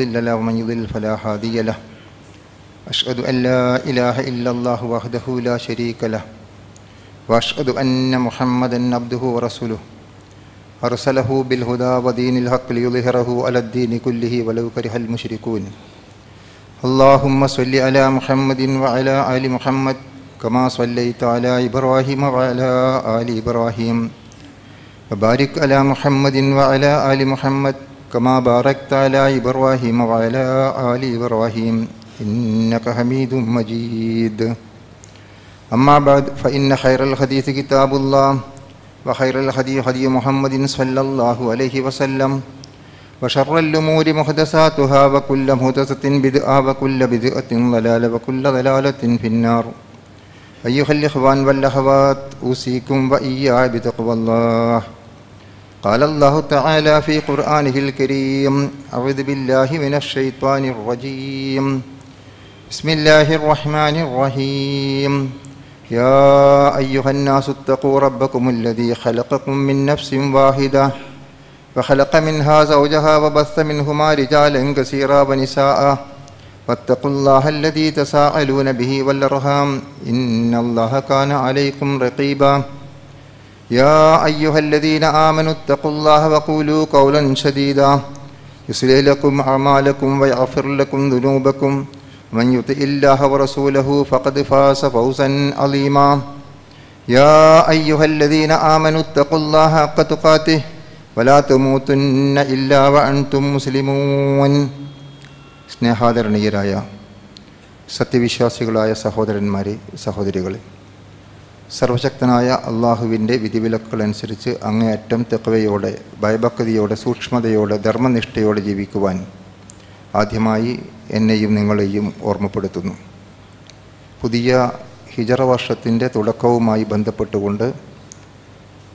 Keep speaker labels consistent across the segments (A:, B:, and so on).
A: مضل له ومن يضلل فلا هادي له أشهد أن لا إله إلا الله وحده لا شريك له وأشهد أن محمدا عبده ورسوله أرسله بالهدى ودين الحق ليظهره على الدين كله ولو كره المشركون اللهم صل على محمد وعلى آل محمد كما صليت على إبراهيم وعلى آل إبراهيم وبارك على محمد وعلى آل محمد كما باركت على إبراهيم وعلى آل إبراهيم إنك حميد مجيد أما بعد فإن خير الحديث كتاب الله وخير الهدي هدي محمد صلى الله عليه وسلم وشر الأمور محدثاتها وكل محدثة بدعة وكل بدعة ضلالة وكل ضلالة في النار أيها الإخوان والأخوات أوصيكم وإياي بتقوى الله قال الله تعالى في قرآنه الكريم أعوذ بالله من الشيطان الرجيم بسم الله الرحمن الرحيم يا أيها الناس اتقوا ربكم الذي خلقكم من نفس واحدة وخلق منها زوجها وبث منهما رجالا كثيرا ونساء واتقوا الله الذي تساءلون به والأرحام إن الله كان عليكم رقيبا يا أيها الذين آمنوا اتقوا الله وقولوا قولا سديدا يصلح لكم أعمالكم ويغفر لكم ذنوبكم ومن يطع الله ورسوله فقد فاز فوزا عظيما يا أيها الذين آمنوا اتقوا الله حق تقاته ولا تموتن إلا وأنتم مسلمون സ്നേഹാദരണീയരായ സത്യവിശ്വാസികളായ സഹോദരന്മാരെ സഹോദരികളെ, സർവശക്തനായ അള്ളാഹുവിൻ്റെ വിധിവിലക്കുകളനുസരിച്ച് അങ്ങേയറ്റം തെക്കവയോടെ ഭയഭക്തിയോടെ സൂക്ഷ്മതയോടെ ധർമ്മനിഷ്ഠയോടെ ജീവിക്കുവാൻ ആദ്യമായി എന്നെയും നിങ്ങളെയും ഓർമ്മപ്പെടുത്തുന്നു. പുതിയ ഹിജറ വർഷത്തിൻ്റെ തുടക്കവുമായി ബന്ധപ്പെട്ടുകൊണ്ട്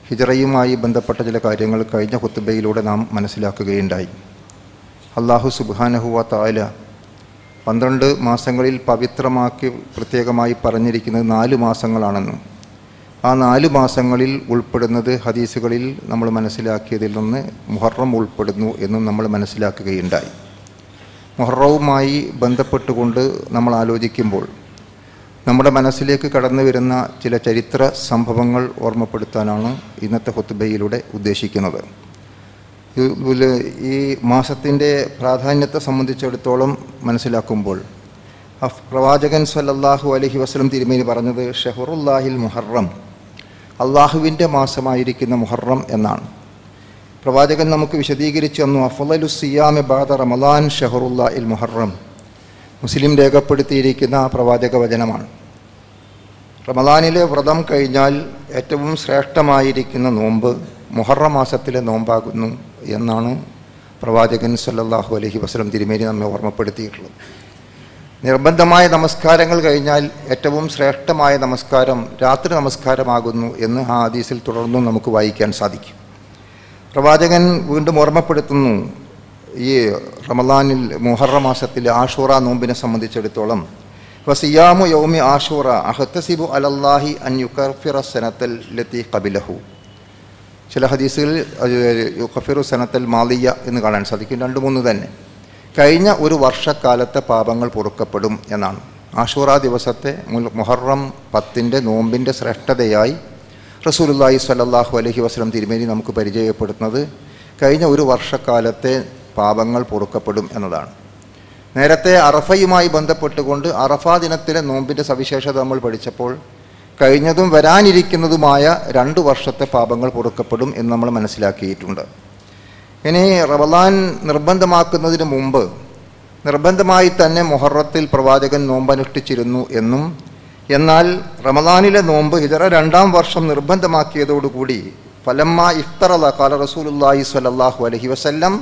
A: ഹിജറയുമായി ബന്ധപ്പെട്ട ചില കാര്യങ്ങൾ കഴിഞ്ഞ ഖുത്ബയിലൂടെ നാം മനസ്സിലാക്കുകയുണ്ടായി. അല്ലാഹു സുബ്ഹാനഹു വ തആല 12 മാസങ്ങളിൽ പവിത്രമാക്കി പ്രത്യേകമായി പറഞ്ഞിരിക്കുന്നത് 4 മാസങ്ങളാണെന്നും ആ 4 മാസങ്ങളിൽ ഉൾപ്പെടുന്നത് ഹദീസുകളിൽ നമ്മൾ മനസ്സിലാക്കിയതിൽ നിന്ന് മുഹറം ഉൾപ്പെടുന്നു എന്നും നമ്മൾ മനസ്സിലാക്കുകയുണ്ടായി. മുഹറവുമായി ബന്ധപ്പെട്ടുകൊണ്ട് നമ്മൾ ആലോചിക്കുമ്പോൾ നമ്മുടെ മനസ്സിലേക്ക് കടന്നു വരുന്ന ചില ചരിത്ര സംഭവങ്ങൾ ഓർമ്മപ്പെടുത്താനാണ് ഇന്നത്തെ ഖുത്ബയിലൂടെ ഉദ്ദേശിക്കുന്നത്. ഈ മാസത്തിൻ്റെ പ്രാധാന്യത്തെ സംബന്ധിച്ചിടത്തോളം മനസ്സിലാക്കുമ്പോൾ പ്രവാചകൻ സല്ലല്ലാഹു അലൈഹി വസല്ലം തിരുമേനി പറഞ്ഞത് ഷഹറുല്ലാഹിൽ മുഹറം, അള്ളാഹുവിൻ്റെ മാസമായിരിക്കുന്ന മുഹറം എന്നാണ്. പ്രവാചകൻ നമുക്ക് വിശദീകരിച്ചു തന്നു അഫ്ളലു സിയാമി ബഅദ റമളാൻ ഷഹറുല്ലാഹിൽ മുഹറം. മുസ്ലിം രേഖപ്പെടുത്തിയിരിക്കുന്ന പ്രവാചക വചനമാണ്. റമളാനിലെ വ്രതം കഴിഞ്ഞാൽ ഏറ്റവും ശ്രേഷ്ഠമായിരിക്കുന്ന നോമ്പ് മുഹറം മാസത്തിലെ നോമ്പാകുന്നു എന്നാണ് പ്രവാചകൻ സല്ലല്ലാഹു അലൈഹി വസല്ലം തിരുമേനി നമ്മെ ഓർമ്മപ്പെടുത്തിയിട്ടുള്ളത്. നിർബന്ധമായ നമസ്കാരങ്ങൾ കഴിഞ്ഞാൽ ഏറ്റവും ശ്രേഷ്ഠമായ നമസ്കാരം രാത്രി നമസ്കാരമാകുന്നു എന്ന് ആ ഹദീസിൽ തുടർന്നും നമുക്ക് വായിക്കാൻ സാധിക്കും. പ്രവാചകൻ വീണ്ടും ഓർമ്മപ്പെടുത്തുന്നു ഈ റമളാനിൽ മുഹറം മാസത്തിലെ ആഷൂറ നോമ്പിനെ സംബന്ധിച്ചിടത്തോളം വസിയാമു യൗമി ആഷൂറ അഹ്തസിബു അലല്ലാഹി അൻ യുകഫിറ സനത്തൽ ലത്തി ഖബിലഹു. ചില ഹദീസുകളിൽ യുകഫിറു സനത്തൽ മാലിയ എന്ന് കാണാൻ സാധിക്കും. 2-3 തന്നെ കഴിഞ്ഞ ഒരു വർഷക്കാലത്തെ പാപങ്ങൾ പൊറുക്കപ്പെടും എന്നാണ്. ആഷൂറ ദിവസത്തെ മുഹറം 10-ന്റെ നോമ്പിൻ്റെ ശ്രേഷ്ഠതയായി റസൂലുള്ളാഹി സ്വല്ലല്ലാഹു അലൈഹി വസല്ലം തിരുമേനി നമുക്ക് പരിചയപ്പെടുത്തുന്നത് കഴിഞ്ഞ ഒരു വർഷക്കാലത്തെ പാപങ്ങൾ പൊറുക്കപ്പെടും എന്നതാണ്. നേരത്തെ അറഫയുമായി ബന്ധപ്പെട്ടുകൊണ്ട് അറഫാ ദിനത്തിലെ നോമ്പിൻ്റെ സവിശേഷത നമ്മൾ പഠിച്ചപ്പോൾ കഴിഞ്ഞതും വരാനിരിക്കുന്നതുമായ 2 വർഷത്തെ പാപങ്ങൾ പൊറുക്കപ്പെടും എന്ന് നമ്മൾ മനസ്സിലാക്കിയിട്ടുണ്ട്. ഇനി റമളാൻ നിർബന്ധമാക്കുന്നതിന് മുമ്പ് നിർബന്ധമായി തന്നെ മുഹറത്തിൽ പ്രവാചകൻ നോമ്പനുഷ്ഠിച്ചിരുന്നു എന്നും എന്നാൽ റമളാനിലെ നോമ്പ് ഹിജറ 2-ാം വർഷം നിർബന്ധമാക്കിയതോടുകൂടി ഫലമ്മ ഇഫ്തറല ഖാല റസൂലുള്ളാഹി സ്വല്ലല്ലാഹു അലൈഹി വസല്ലം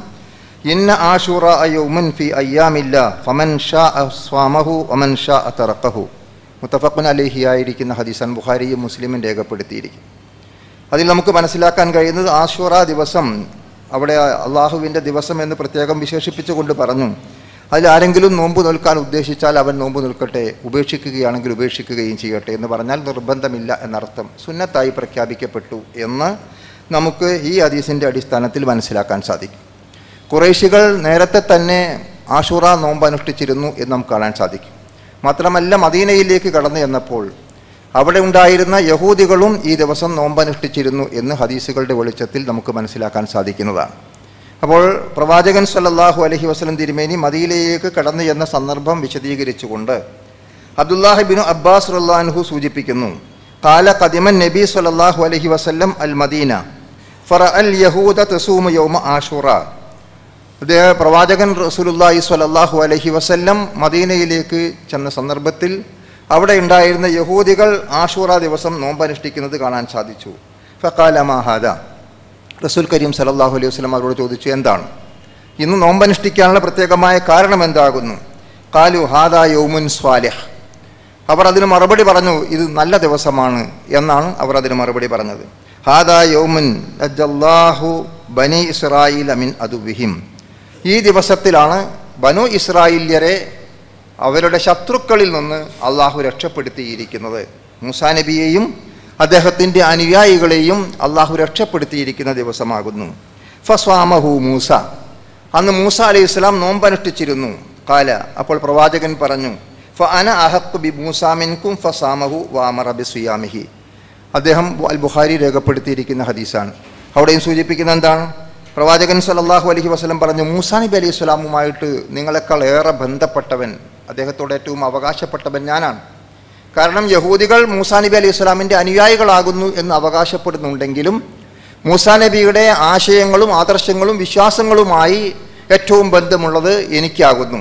A: ഇന്ന ആഷൂറ യൗമുൻ ഫി അയ്യാമില്ലാ ഫമൻ ഷാഅ സ്വാമഹു വമൻ ഷാഅ തറഖഹു. മുത്തഫഖുൻ അലൈഹി ആയിരിക്കുന്ന ഹദീസാൻ ബുഖാരിയും മുസ്ലിമും രേഖപ്പെടുത്തിയിരിക്കും. അതിൽ നമുക്ക് മനസ്സിലാക്കാൻ കഴിയുന്നത് ആഷൂറ ദിവസം അവിടെ അള്ളാഹുവിൻ്റെ ദിവസം എന്ന് പ്രത്യേകം വിശേഷിപ്പിച്ചുകൊണ്ട് പറഞ്ഞു. അതിൽ ആരെങ്കിലും നോമ്പ് നിൽക്കാൻ ഉദ്ദേശിച്ചാൽ അവൻ നോമ്പ് നിൽക്കട്ടെ, ഉപേക്ഷിക്കുകയാണെങ്കിൽ ഉപേക്ഷിക്കുകയും ചെയ്യട്ടെ എന്ന് പറഞ്ഞാൽ നിർബന്ധമില്ല എന്നർത്ഥം, സുന്നത്തായി പ്രഖ്യാപിക്കപ്പെട്ടു എന്ന് നമുക്ക് ഈ ഹദീസിൻ്റെ അടിസ്ഥാനത്തിൽ മനസ്സിലാക്കാൻ സാധിക്കും. ഖുറൈശികൾ നേരത്തെ തന്നെ ആഷൂറ നോമ്പ് അനുഷ്ഠിച്ചിരുന്നു എന്ന് നമുക്ക് കാണാൻ സാധിക്കും. മാത്രമല്ല മദീനയിലേക്ക് കടന്നു ചെന്നപ്പോൾ അവിടെ ഉണ്ടായിരുന്ന യഹൂദികളും ഈ ദിവസം നോമ്പനുഷ്ഠിച്ചിരുന്നു എന്ന് ഹദീസുകളുടെ വെളിച്ചത്തിൽ നമുക്ക് മനസ്സിലാക്കാൻ സാധിക്കുന്നതാണ്. അപ്പോൾ പ്രവാചകൻ സല്ലല്ലാഹു അലൈഹി വസല്ലം തിരുമേനി മദീനയിലേക്ക് കടന്നു ചെന്ന സന്ദർഭം വിശദീകരിച്ചുകൊണ്ട് അബ്ദുല്ലാഹി ഇബ്നു അബ്ബാസ് റളിയല്ലാഹു അൻഹു സൂചിപ്പിക്കുന്നു, ഖാല ഖദിമൻ നബി സല്ലല്ലാഹു അലൈഹി വസല്ലം അൽ മദീന ഫറഅൽ യഹൂദ തസൂമു യൗമ ആഷൂറ. പ്രവാചകൻ റസൂലുള്ളാഹി സ്വല്ലല്ലാഹു അലൈഹി വസല്ലം മദീനയിലേക്ക് ചെന്ന സന്ദർഭത്തിൽ അവിടെ ഉണ്ടായിരുന്ന യഹൂദികൾ ആഷൂറ ദിവസം നോമ്പനുഷ്ഠിക്കുന്നത് കാണാൻ സാധിച്ചു. ഫഖാല മാ ഹാദാ, റസൂൽ കരീം സല്ലല്ലാഹു അലൈഹി വസല്ലം അവരോട് ചോദിച്ചു, എന്താണ് ഇന്ന് നോമ്പനുഷ്ഠിക്കാനുള്ള പ്രത്യേകമായ കാരണം എന്താകുന്നു? ഖാലു ഹാദാ യൗമുൻ സ്വാലിഹ്. അവർ അതിന് മറുപടി പറഞ്ഞു, ഇത് നല്ല ദിവസമാണ് എന്നാണ് അവർ അതിന് മറുപടി പറഞ്ഞത്. ഹാദാ യൗമുൻ നജ്ജല്ലാഹു ബനി ഇസ്രായീല മിൻ അദുവ്വിഹിം. ഈ ദിവസത്തിലാണ് ബനു ഇസ്രായേല്യരെ അവരുടെ ശത്രുക്കളിൽ നിന്ന് അള്ളാഹു രക്ഷപ്പെടുത്തിയിരിക്കുന്നത്. മൂസാ നബിയെയും അദ്ദേഹത്തിൻ്റെ അനുയായികളെയും അള്ളാഹു രക്ഷപ്പെടുത്തിയിരിക്കുന്ന ദിവസമാകുന്നു. ഫസ്വാമഹു മൂസ, അന്ന് മൂസ അലൈഹി സ്വലാം നോമ്പനുഷ്ഠിച്ചിരുന്നു. ഖാല, അപ്പോൾ പ്രവാചകൻ പറഞ്ഞു, ഫഅന അഹഖു ബി മൂസാ മിൻകും ഫസാമഹു വഅമറ ബിസിയാമിഹി. അദ്ദേഹം അൽ ബുഖാരി രേഖപ്പെടുത്തിയിരിക്കുന്ന ഹദീസാണ്. അവിടെയും സൂചിപ്പിക്കുന്ന എന്താണ്? പ്രവാചകൻ സല്ലല്ലാഹു അലൈഹി വസല്ലം പറഞ്ഞു, മൂസാ നബി അലൈഹി സ്വലാമുമായിട്ട് നിങ്ങളെക്കാൾ ഏറെ ബന്ധപ്പെട്ടവൻ, അദ്ദേഹത്തോട് ഏറ്റവും അവകാശപ്പെട്ടവൻ ഞാനാണ്. കാരണം യഹൂദികൾ മൂസാ നബി അലൈഹി സ്വലാമിൻ്റെ അനുയായികളാകുന്നു എന്ന് അവകാശപ്പെടുന്നുണ്ടെങ്കിലും മൂസാ നബിയുടെ ആശയങ്ങളും ആദർശങ്ങളും വിശ്വാസങ്ങളുമായി ഏറ്റവും ബന്ധമുള്ളത് എനിക്കാകുന്നു.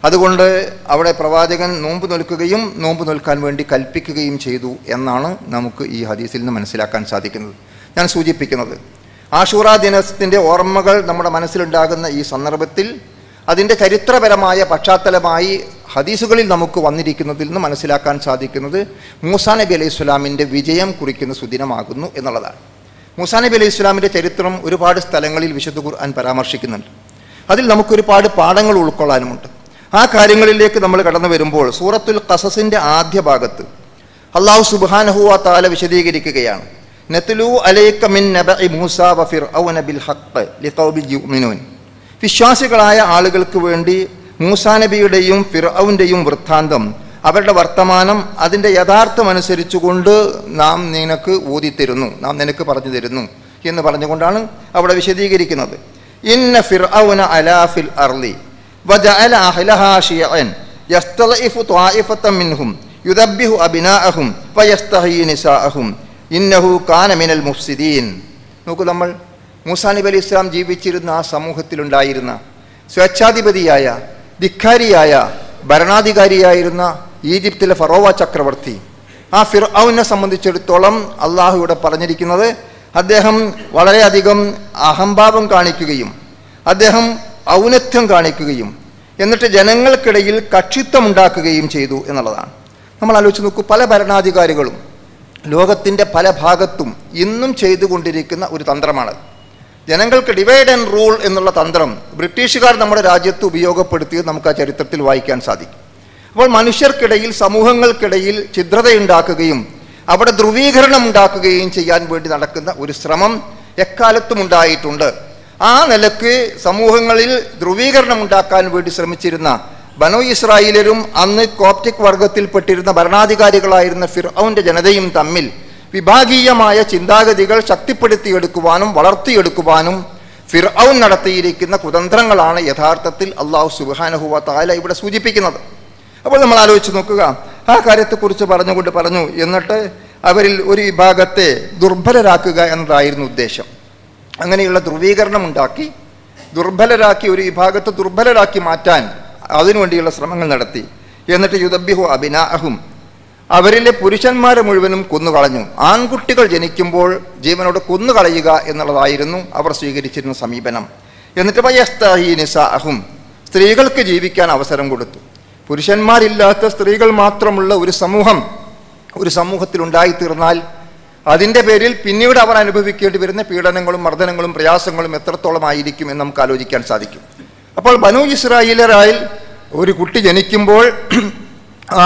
A: അതുകൊണ്ട് അവിടെ പ്രവാചകൻ നോമ്പ് നോൽക്കുകയും നോമ്പ് നോൽക്കാൻ വേണ്ടി കൽപ്പിക്കുകയും ചെയ്തു എന്നാണ് നമുക്ക് ഈ ഹദീസിൽ നിന്ന് മനസ്സിലാക്കാൻ സാധിക്കുന്നത്. ഞാൻ സൂചിപ്പിക്കുന്നത്, ആഷൂറ ദിനത്തിൻ്റെ ഓർമ്മകൾ നമ്മുടെ മനസ്സിലുണ്ടാകുന്ന ഈ സന്ദർഭത്തിൽ അതിൻ്റെ ചരിത്രപരമായ പശ്ചാത്തലമായി ഹദീസുകളിൽ നമുക്ക് വന്നിരിക്കുന്നതിൽ നിന്ന് മനസ്സിലാക്കാൻ സാധിക്കുന്നത് മൂസാ നബി അലൈഹി സ്വലാമിൻ്റെ വിജയം കുറിക്കുന്ന സുദിനമാകുന്നു എന്നുള്ളതാണ്. മൂസാ നബി അലൈഹി സ്വലാമിൻ്റെ ചരിത്രം ഒരുപാട് സ്ഥലങ്ങളിൽ വിശുദ്ധ ഖുർആൻ പരാമർശിക്കുന്നുണ്ട്. അതിൽ നമുക്കൊരുപാട് പാഠങ്ങൾ ഉൾക്കൊള്ളാനുമുണ്ട്. ആ കാര്യങ്ങളിലേക്ക് നമ്മൾ കടന്നു വരുമ്പോൾ സൂറത്തുൽ ഖസസിൻ്റെ ആദ്യ ഭാഗത്ത് അല്ലാഹു സുബ്ഹാനഹു വ തആല വിശദീകരിക്കുകയാണ്, നത്ലു അലൈക മിൻ നബഇ മൂസാ വ ഫിർഔന ബിൽ ഹഖ് ലിഖൗമിൻ യുഅ്മിനൂൻ. വിശ്വാസികളായ ആളുകൾക്ക് വേണ്ടി മൂസാ നബിയുടെയും ഫിർഔൻ്റെയും വൃത്താന്തം, അവരുടെ വർത്തമാനം അതിൻ്റെ യഥാർത്ഥമനുസരിച്ചുകൊണ്ട് നാം നിനക്ക് ഓതിത്തരുന്നു, നാം നിനക്ക് പറഞ്ഞു തരുന്നു എന്ന് പറഞ്ഞുകൊണ്ടാണ് അവിടെ വിശദീകരിക്കുന്നത്. ഇന്ന ഫിർഔന അലാ ഫിൽ അർളി വജഅല അഹ്ലഹാ ശിയഅൻ യസ്തളഇഫു ത്വായിഫത മിൻഹും യുദബ്ബിഹു അബ്നാഅഹും വയസ്തഹയി നിസാഅഹും ഇന്നഹു കാന മിനൽ മുഫ്സിദീൻ. നോക്കൂ, നമ്മൾ മൂസാ നബി അലൈഹി സ്വലാം ജീവിച്ചിരുന്ന ആ സമൂഹത്തിലുണ്ടായിരുന്ന സ്വേച്ഛാധിപതിയായ ധിക്കാരിയായ ഭരണാധികാരിയായിരുന്ന ഈജിപ്തിലെ ഫറോവ ചക്രവർത്തി, ആ ഫിർഔനെ സംബന്ധിച്ചിടത്തോളം അള്ളാഹു ഇവിടെ പറഞ്ഞിരിക്കുന്നത്, അദ്ദേഹം വളരെയധികം അഹംഭാവം കാണിക്കുകയും അദ്ദേഹം ഔന്നത്യം കാണിക്കുകയും എന്നിട്ട് ജനങ്ങൾക്കിടയിൽ കക്ഷിത്വം ഉണ്ടാക്കുകയും ചെയ്തു എന്നുള്ളതാണ്. നമ്മൾ ആലോചിച്ച് നോക്കൂ, പല ഭരണാധികാരികളും ലോകത്തിൻ്റെ പല ഭാഗത്തും ഇന്നും ചെയ്തുകൊണ്ടിരിക്കുന്ന ഒരു തന്ത്രമാണ്. ജനങ്ങൾക്ക് ഡിവൈഡ് ആൻഡ് റൂൾ എന്നുള്ള തന്ത്രം ബ്രിട്ടീഷുകാർ നമ്മുടെ രാജ്യത്ത് ഉപയോഗപ്പെടുത്തിയത് നമുക്ക് ആ ചരിത്രത്തിൽ വായിക്കാൻ സാധിക്കും. അപ്പോൾ മനുഷ്യർക്കിടയിൽ, സമൂഹങ്ങൾക്കിടയിൽ ഛിദ്രതയുണ്ടാക്കുകയും അവിടെ ധ്രുവീകരണം ഉണ്ടാക്കുകയും ചെയ്യാൻ വേണ്ടി നടക്കുന്ന ഒരു ശ്രമം എക്കാലത്തും ഉണ്ടായിട്ടുണ്ട്. ആ നിലക്ക് സമൂഹങ്ങളിൽ ധ്രുവീകരണം ഉണ്ടാക്കാൻ വേണ്ടി ശ്രമിച്ചിരുന്ന ബനു ഇസ്രായേലരും അന്ന് കോപ്റ്റിക് വർഗത്തിൽപ്പെട്ടിരുന്ന ഭരണാധികാരികളായിരുന്ന ഫിർഔന്റെ ജനതയും തമ്മിൽ വിഭാഗീയമായ ചിന്താഗതികൾ ശക്തിപ്പെടുത്തിയെടുക്കുവാനും വളർത്തിയെടുക്കുവാനും ഫിർഔൻ നടത്തിയിരിക്കുന്ന കുതന്ത്രങ്ങളാണ് യഥാർത്ഥത്തിൽ അല്ലാഹു സുബ്ഹാനഹു വ തആല ഇവിടെ സൂചിപ്പിക്കുന്നത്. അപ്പോൾ നമ്മൾ ആലോചിച്ച് നോക്കുക, ആ കാര്യത്തെക്കുറിച്ച് പറഞ്ഞുകൊണ്ട് പറഞ്ഞു, എന്നിട്ട് അവരിൽ ഒരു വിഭാഗത്തെ ദുർബലരാക്കുക എന്നതായിരുന്നു ഉദ്ദേശം. അങ്ങനെയുള്ള ധ്രുവീകരണം ഉണ്ടാക്കി ദുർബലരാക്കി, ഒരു വിഭാഗത്തെ ദുർബലരാക്കി മാറ്റാൻ അതിനുവേണ്ടിയുള്ള ശ്രമങ്ങൾ നടത്തി. എന്നിട്ട് യുദബ്ബിഹു അബ്നാഅഹും, അവരിലെ പുരുഷന്മാരെ മുഴുവനും കൊന്നുകളഞ്ഞു. ആൺകുട്ടികൾ ജനിക്കുമ്പോൾ ജീവനോട് കൊന്നുകളയുക എന്നുള്ളതായിരുന്നു അവർ സ്വീകരിച്ചിരുന്ന സമീപനം. എന്നിട്ട് വയസ്തഹയി നിസാഅഹും, സ്ത്രീകൾക്ക് ജീവിക്കാൻ അവസരം കൊടുത്തു. പുരുഷന്മാരില്ലാത്ത സ്ത്രീകൾ മാത്രമുള്ള ഒരു സമൂഹത്തിലുണ്ടായിത്തീർന്നാൽ അതിൻ്റെ പേരിൽ പിന്നീട് അവർ അനുഭവിക്കേണ്ടി വരുന്ന പീഡനങ്ങളും മർദ്ദനങ്ങളും പ്രയാസങ്ങളും എത്രത്തോളമായിരിക്കും എന്ന് നമുക്ക് ആലോചിക്കാൻ സാധിക്കും. അപ്പോൾ ബനു ഇസ്രായേലരായിൽ ഒരു കുട്ടി ജനിക്കുമ്പോൾ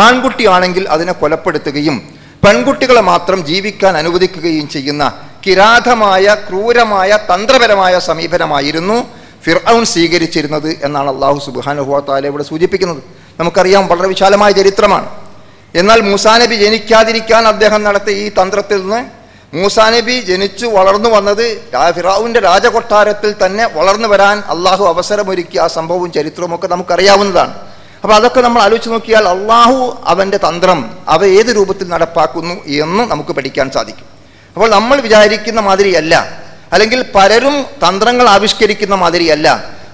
A: ആൺകുട്ടിയാണെങ്കിൽ അതിനെ കൊലപ്പെടുത്തുകയും പെൺകുട്ടികളെ മാത്രം ജീവിക്കാൻ അനുവദിക്കുകയും ചെയ്യുന്ന കിരാതമായ, ക്രൂരമായ, തന്ത്രപരമായ സമീപനമായിരുന്നു ഫിർഔൻ സ്വീകരിച്ചിരുന്നത് എന്നാണ് അള്ളാഹു സുബ്ഹാനഹു വ തആല ഇവിടെ സൂചിപ്പിക്കുന്നത്. നമുക്കറിയാം, വളരെ വിശാലമായ ചരിത്രമാണ്. എന്നാൽ മൂസാ നബി ജനിക്കാതിരിക്കാൻ അദ്ദേഹം നടത്തിയ ഈ തന്ത്രത്തിൽ നിന്ന് മൂസാ നബി ജനിച്ചു വളർന്നു വന്നത് ഫിർഔന്റെ രാജകൊട്ടാരത്തിൽ തന്നെ വളർന്നു വരാൻ അള്ളാഹു അവസരമൊരുക്കിയ ആ സംഭവവും ചരിത്രവും ഒക്കെ നമുക്കറിയാവുന്നതാണ്. അപ്പോൾ അതൊക്കെ നമ്മൾ ആലോചിച്ച് നോക്കിയാൽ അള്ളാഹു അവൻ്റെ തന്ത്രം അവ ഏത് രൂപത്തിൽ നടപ്പാക്കുന്നു എന്ന് നമുക്ക് പഠിക്കാൻ സാധിക്കും. അപ്പോൾ നമ്മൾ വിചാരിക്കുന്ന മാതിരിയല്ല, അല്ലെങ്കിൽ പലരും തന്ത്രങ്ങൾ ആവിഷ്കരിക്കുന്ന മാതിരിയല്ല,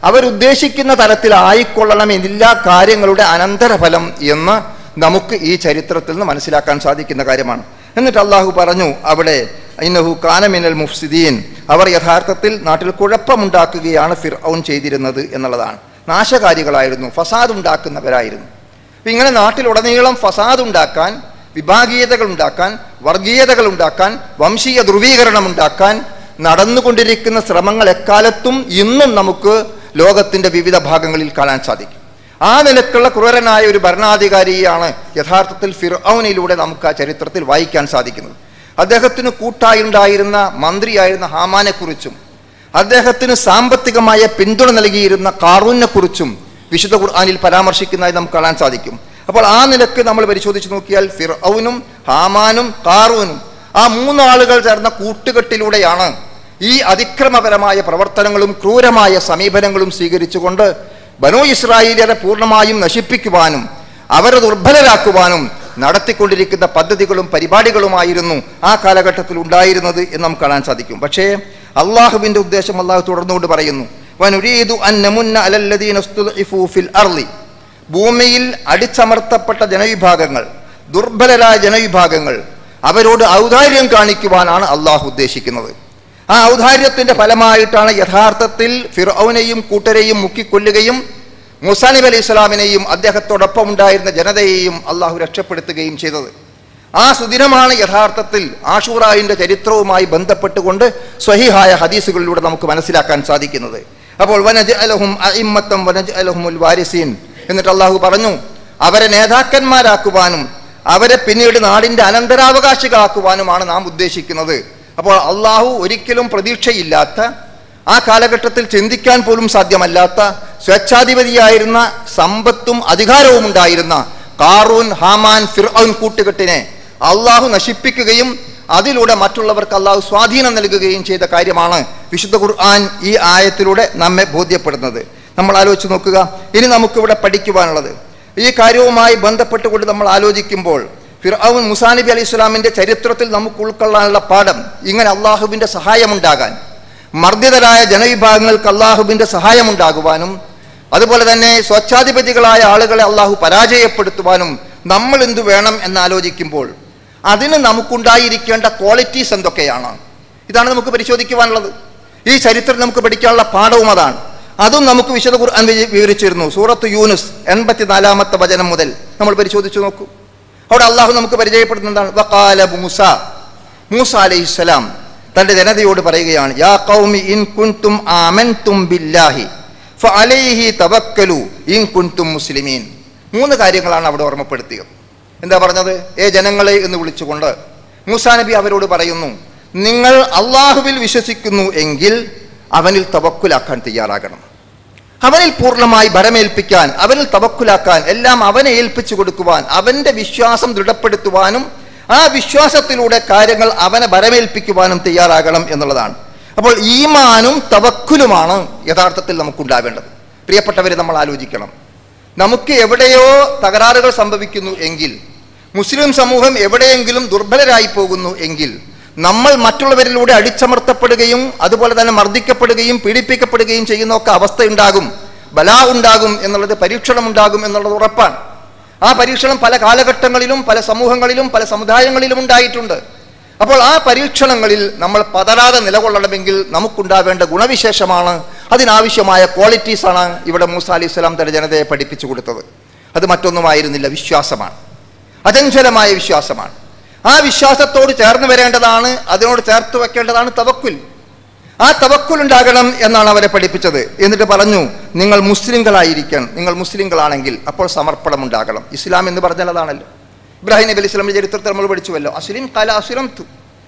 A: അവരുദ്ദേശിക്കുന്ന തരത്തിലായിക്കൊള്ളണം എല്ലാ കാര്യങ്ങളുടെ അനന്തരഫലം എന്ന് നമുക്ക് ഈ ചരിത്രത്തിൽ നിന്ന് മനസ്സിലാക്കാൻ സാധിക്കുന്ന കാര്യമാണ്. എന്നിട്ട് അള്ളാഹു പറഞ്ഞു അവിടെ, ഇന്നഹു കാന മിനൽ മുഫ്സിദീൻ, അവർ യഥാർത്ഥത്തിൽ നാട്ടിൽ കുഴപ്പമുണ്ടാക്കുകയാണ് ഫിർഔൻ ചെയ്തിരുന്നത് എന്നുള്ളതാണ്. നാശകാരികളായിരുന്നു, ഫസാദ് ഉണ്ടാക്കുന്നവരായിരുന്നു. അപ്പം ഇങ്ങനെ നാട്ടിലുടനീളം ഫസാദ് ഉണ്ടാക്കാൻ, വിഭാഗീയതകൾ ഉണ്ടാക്കാൻ, വർഗീയതകൾ ഉണ്ടാക്കാൻ, വംശീയ ധ്രുവീകരണം ഉണ്ടാക്കാൻ നടന്നുകൊണ്ടിരിക്കുന്ന ശ്രമങ്ങൾ എക്കാലത്തും ഇന്നും നമുക്ക് ലോകത്തിൻ്റെ വിവിധ ഭാഗങ്ങളിൽ കാണാൻ സാധിക്കും. ആ നിലക്കുള്ള ക്രൂരനായ ഒരു ഭരണാധികാരിയാണ് യഥാർത്ഥത്തിൽ ഫിർഔനിലൂടെ നമുക്ക് ആ ചരിത്രത്തിൽ വായിക്കാൻ സാധിക്കുന്നത്. അദ്ദേഹത്തിന് കൂട്ടായുണ്ടായിരുന്ന മന്ത്രിയായിരുന്ന ഹാമാനെക്കുറിച്ചും അദ്ദേഹത്തിന് സാമ്പത്തികമായ പിന്തുണ നൽകിയിരുന്ന ഖാറൂനെ കുറിച്ചും വിശുദ്ധ ഖുർആനിൽ പരാമർശിക്കുന്നതായി നമുക്ക് കാണാൻ സാധിക്കും. അപ്പോൾ ആ നിലക്ക് നമ്മൾ പരിശോധിച്ച് നോക്കിയാൽ ഫിർഔനും ഹാമാനും ഖാറൂനും ആ മൂന്നാളുകൾ ചേർന്ന കൂട്ടുകെട്ടിലൂടെയാണ് ഈ അതിക്രമപരമായ പ്രവർത്തനങ്ങളും ക്രൂരമായ സമീപനങ്ങളും സ്വീകരിച്ചുകൊണ്ട് ബനൂ ഇസ്രായേലിനെ പൂർണ്ണമായും നശിപ്പിക്കുവാനും അവരെ ദുർബലരാക്കുവാനും നടത്തിക്കൊണ്ടിരിക്കുന്ന പദ്ധതികളും പരിപാടികളുമായിരുന്നു ആ കാലഘട്ടത്തിൽ ഉണ്ടായിരുന്നത് എന്ന് നമുക്ക് കാണാൻ സാധിക്കും. പക്ഷേ അള്ളാഹുവിൻ്റെ ഉദ്ദേശം അള്ളാഹു തുടർന്നുകൊണ്ട് പറയുന്നു, വനുരീദു അൻ നമുന്ന അലല്ലദീന ഉസ്തുദ്ഇഫൂ ഫിൽ അർളി, ഭൂമിയിൽ അടിച്ചമർത്തപ്പെട്ട ജനവിഭാഗങ്ങൾ, ദുർബലരായ ജനവിഭാഗങ്ങൾ, അവരോട് ഔദാര്യം കാണിക്കുവാനാണ് അള്ളാഹു ഉദ്ദേശിക്കുന്നത്. ആ ഔദാര്യത്തിൻ്റെ ഫലമായിട്ടാണ് യഥാർത്ഥത്തിൽ ഫിർഔനെയും കൂട്ടരെയും മുക്കിക്കൊല്ലുകയും മൂസാ നബി അലൈഹി സ്വലാമിനെയും അദ്ദേഹത്തോടൊപ്പം ഉണ്ടായിരുന്ന ജനതയെയും അള്ളാഹു രക്ഷപ്പെടുത്തുകയും ചെയ്തത്. ആ സുദിനമാണ് യഥാർത്ഥത്തിൽ ആഷൂറായിൻ്റെ ചരിത്രവുമായി ബന്ധപ്പെട്ടുകൊണ്ട് സ്വഹീഹായ ഹദീസുകളിലൂടെ നമുക്ക് മനസ്സിലാക്കാൻ സാധിക്കുന്നത്. അപ്പോൾ വനജ്അലഹും അഇമ്മത്തൻ വനജ്അലഹുൽ വാരിസീൻ, എന്നിട്ട് അള്ളാഹു പറഞ്ഞു അവരെ നേതാക്കന്മാരാക്കുവാനും അവരെ പിന്നീട് നാടിൻ്റെ അനന്തരാവകാശികളാക്കുവാനുമാണ് നാം ഉദ്ദേശിക്കുന്നത്. അപ്പോൾ അള്ളാഹു ഒരിക്കലും പ്രതീക്ഷയില്ലാത്ത, ആ കാലഘട്ടത്തിൽ ചിന്തിക്കാൻ പോലും സാധ്യമല്ലാത്ത, സ്വേച്ഛാധിപതിയായിരുന്ന, സമ്പത്തും അധികാരവും ഉണ്ടായിരുന്ന ഖാറൂൻ, ഹാമാൻ, ഫിർഔൻ കൂട്ടുകെട്ടിനെ അള്ളാഹു നശിപ്പിക്കുകയും അതിലൂടെ മറ്റുള്ളവർക്ക് അള്ളാഹു സ്വാധീനം നൽകുകയും ചെയ്ത കാര്യമാണ് വിശുദ്ധ ഖുർആൻ ഈ ആയത്തിലൂടെ നമ്മെ ബോധ്യപ്പെടുന്നത്. നമ്മൾ ആലോചിച്ച് നോക്കുക. ഇനി നമുക്കിവിടെ പഠിക്കുവാനുള്ളത്, ഈ കാര്യവുമായി ബന്ധപ്പെട്ടുകൊണ്ട് നമ്മൾ ആലോചിക്കുമ്പോൾ ഫിർഔൻ മൂസാ നബി അലൈഹി സ്വലാമിൻ്റെ ചരിത്രത്തിൽ നമുക്ക് ഉൾക്കൊള്ളാനുള്ള പാഠം, ഇങ്ങനെ അള്ളാഹുവിൻ്റെ സഹായമുണ്ടാകാൻ, മർദ്ദിതരായ ജനവിഭാഗങ്ങൾക്ക് അള്ളാഹുവിൻ്റെ സഹായമുണ്ടാകുവാനും അതുപോലെ തന്നെ സ്വച്ഛാധിപതികളായ ആളുകളെ അള്ളാഹു പരാജയപ്പെടുത്തുവാനും നമ്മൾ എന്തു വേണം എന്നാലോചിക്കുമ്പോൾ അതിന് നമുക്കുണ്ടായിരിക്കേണ്ട ക്വാളിറ്റീസ് എന്തൊക്കെയാണ്? ഇതാണ് നമുക്ക് പരിശോധിക്കുവാനുള്ളത്. ഈ ചരിത്രം നമുക്ക് പഠിക്കാനുള്ള പാഠവും അതാണ്. അതും നമുക്ക് വിശുദ്ധ ഖുർആൻ വിവരിച്ചിരുന്നു. സൂറത്ത് യൂനുസ് 84-ാമത്തെ വചനം മുതൽ നമ്മൾ പരിശോധിച്ചു നോക്കൂ. അവിടെ അള്ളാഹു നമുക്ക് പരിചയപ്പെടുത്തുന്നതാണ്, വഖാല മൂസ അലൈഹിസ്സലാം തൻ്റെ ജനതയോട് പറയുകയാണ്, യാ ഖൗമി ഇൻ കുൻതും ആമൻതും ബില്ലാഹി ഫഅലൈഹി തവക്കലു ഇൻ കുൻതും മുസ്ലിമീൻ. 3 കാര്യങ്ങളാണ് അവിടെ ഓർമ്മപ്പെടുത്തിയത്. എന്താ പറഞ്ഞത്? ജനങ്ങളെ എന്ന് വിളിച്ചുകൊണ്ട് മൂസാ നബി അവരോട് പറയുന്നു, നിങ്ങൾ അള്ളാഹുവിൽ വിശ്വസിക്കുന്നു എങ്കിൽ അവനിൽ തവക്കുലാക്കാൻ തയ്യാറാകണം. അവനിൽ പൂർണ്ണമായി ഭരമേൽപ്പിക്കാൻ, അവനിൽ തവക്കുലാക്കാൻ, എല്ലാം അവനെ ഏൽപ്പിച്ചു കൊടുക്കുവാൻ, അവൻ്റെ വിശ്വാസം ദൃഢപ്പെടുത്തുവാനും ആ വിശ്വാസത്തിലൂടെ കാര്യങ്ങൾ അവനെ ഭരമേൽപ്പിക്കുവാനും തയ്യാറാകണം എന്നുള്ളതാണ്. അപ്പോൾ ഈമാനും തവക്കുലുമാണ് യഥാർത്ഥത്തിൽ നമുക്കുണ്ടാവേണ്ടത്. പ്രിയപ്പെട്ടവരെ, നമ്മൾ ആലോചിക്കണം. നമുക്ക് എവിടെയോ തകരാറുകൾ സംഭവിക്കുന്നു എങ്കിൽ, മുസ്ലിം സമൂഹം എവിടെയെങ്കിലും ദുർബലരായി പോകുന്നു എങ്കിൽ, നമ്മൾ മറ്റുള്ളവരിലൂടെ അടിച്ചമർത്തപ്പെടുകയും അതുപോലെ തന്നെ മർദ്ദിക്കപ്പെടുകയും പീഡിപ്പിക്കപ്പെടുകയും ചെയ്യുന്നൊക്കെ അവസ്ഥയുണ്ടാകും, ബലാ ഉണ്ടാകും എന്നുള്ളത്, പരീക്ഷണം ഉണ്ടാകും എന്നുള്ളത് ഉറപ്പാണ്. ആ പരീക്ഷണം പല കാലഘട്ടങ്ങളിലും പല സമൂഹങ്ങളിലും പല സമുദായങ്ങളിലും ഉണ്ടായിട്ടുണ്ട്. അപ്പോൾ ആ പരീക്ഷണങ്ങളിൽ നമ്മൾ പതരാതെ നിലകൊള്ളണമെങ്കിൽ നമുക്കുണ്ടാവേണ്ട ഗുണവിശേഷമാണ്, അതിനാവശ്യമായ ക്വാളിറ്റീസാണ് ഇവിടെ മൂസാ അലൈഹി സ്വലാം തന്റെ ജനതയെ പഠിപ്പിച്ചു കൊടുത്തത്. അത് മറ്റൊന്നുമായിരുന്നില്ല, വിശ്വാസമാണ്, അചഞ്ചലമായ വിശ്വാസമാണ്. ആ വിശ്വാസത്തോട് ചേർന്ന് വരേണ്ടതാണ്, അതിനോട് ചേർത്ത് വെക്കേണ്ടതാണ് തവക്കുൽ. ആ തവക്കുൽ ഉണ്ടാകണം എന്നാണ് അവരെ പഠിപ്പിച്ചത്. എന്നിട്ട് പറഞ്ഞു, നിങ്ങൾ മുസ്ലിങ്ങളായിരിക്കണം, നിങ്ങൾ മുസ്ലിങ്ങളാണെങ്കിൽ അപ്പോൾ സമർപ്പണം ഉണ്ടാകണം. ഇസ്ലാം എന്ന് പറഞ്ഞാൽ അതാണല്ലോ. ഇബ്രാഹിം നബി അലൈഹി സ്വലാമിന്റെ ചരിത്രത്തിൽ നമ്മൾ പഠിച്ചുവല്ലോ, അസ്ലിം ഖാല അസ്ലംതു,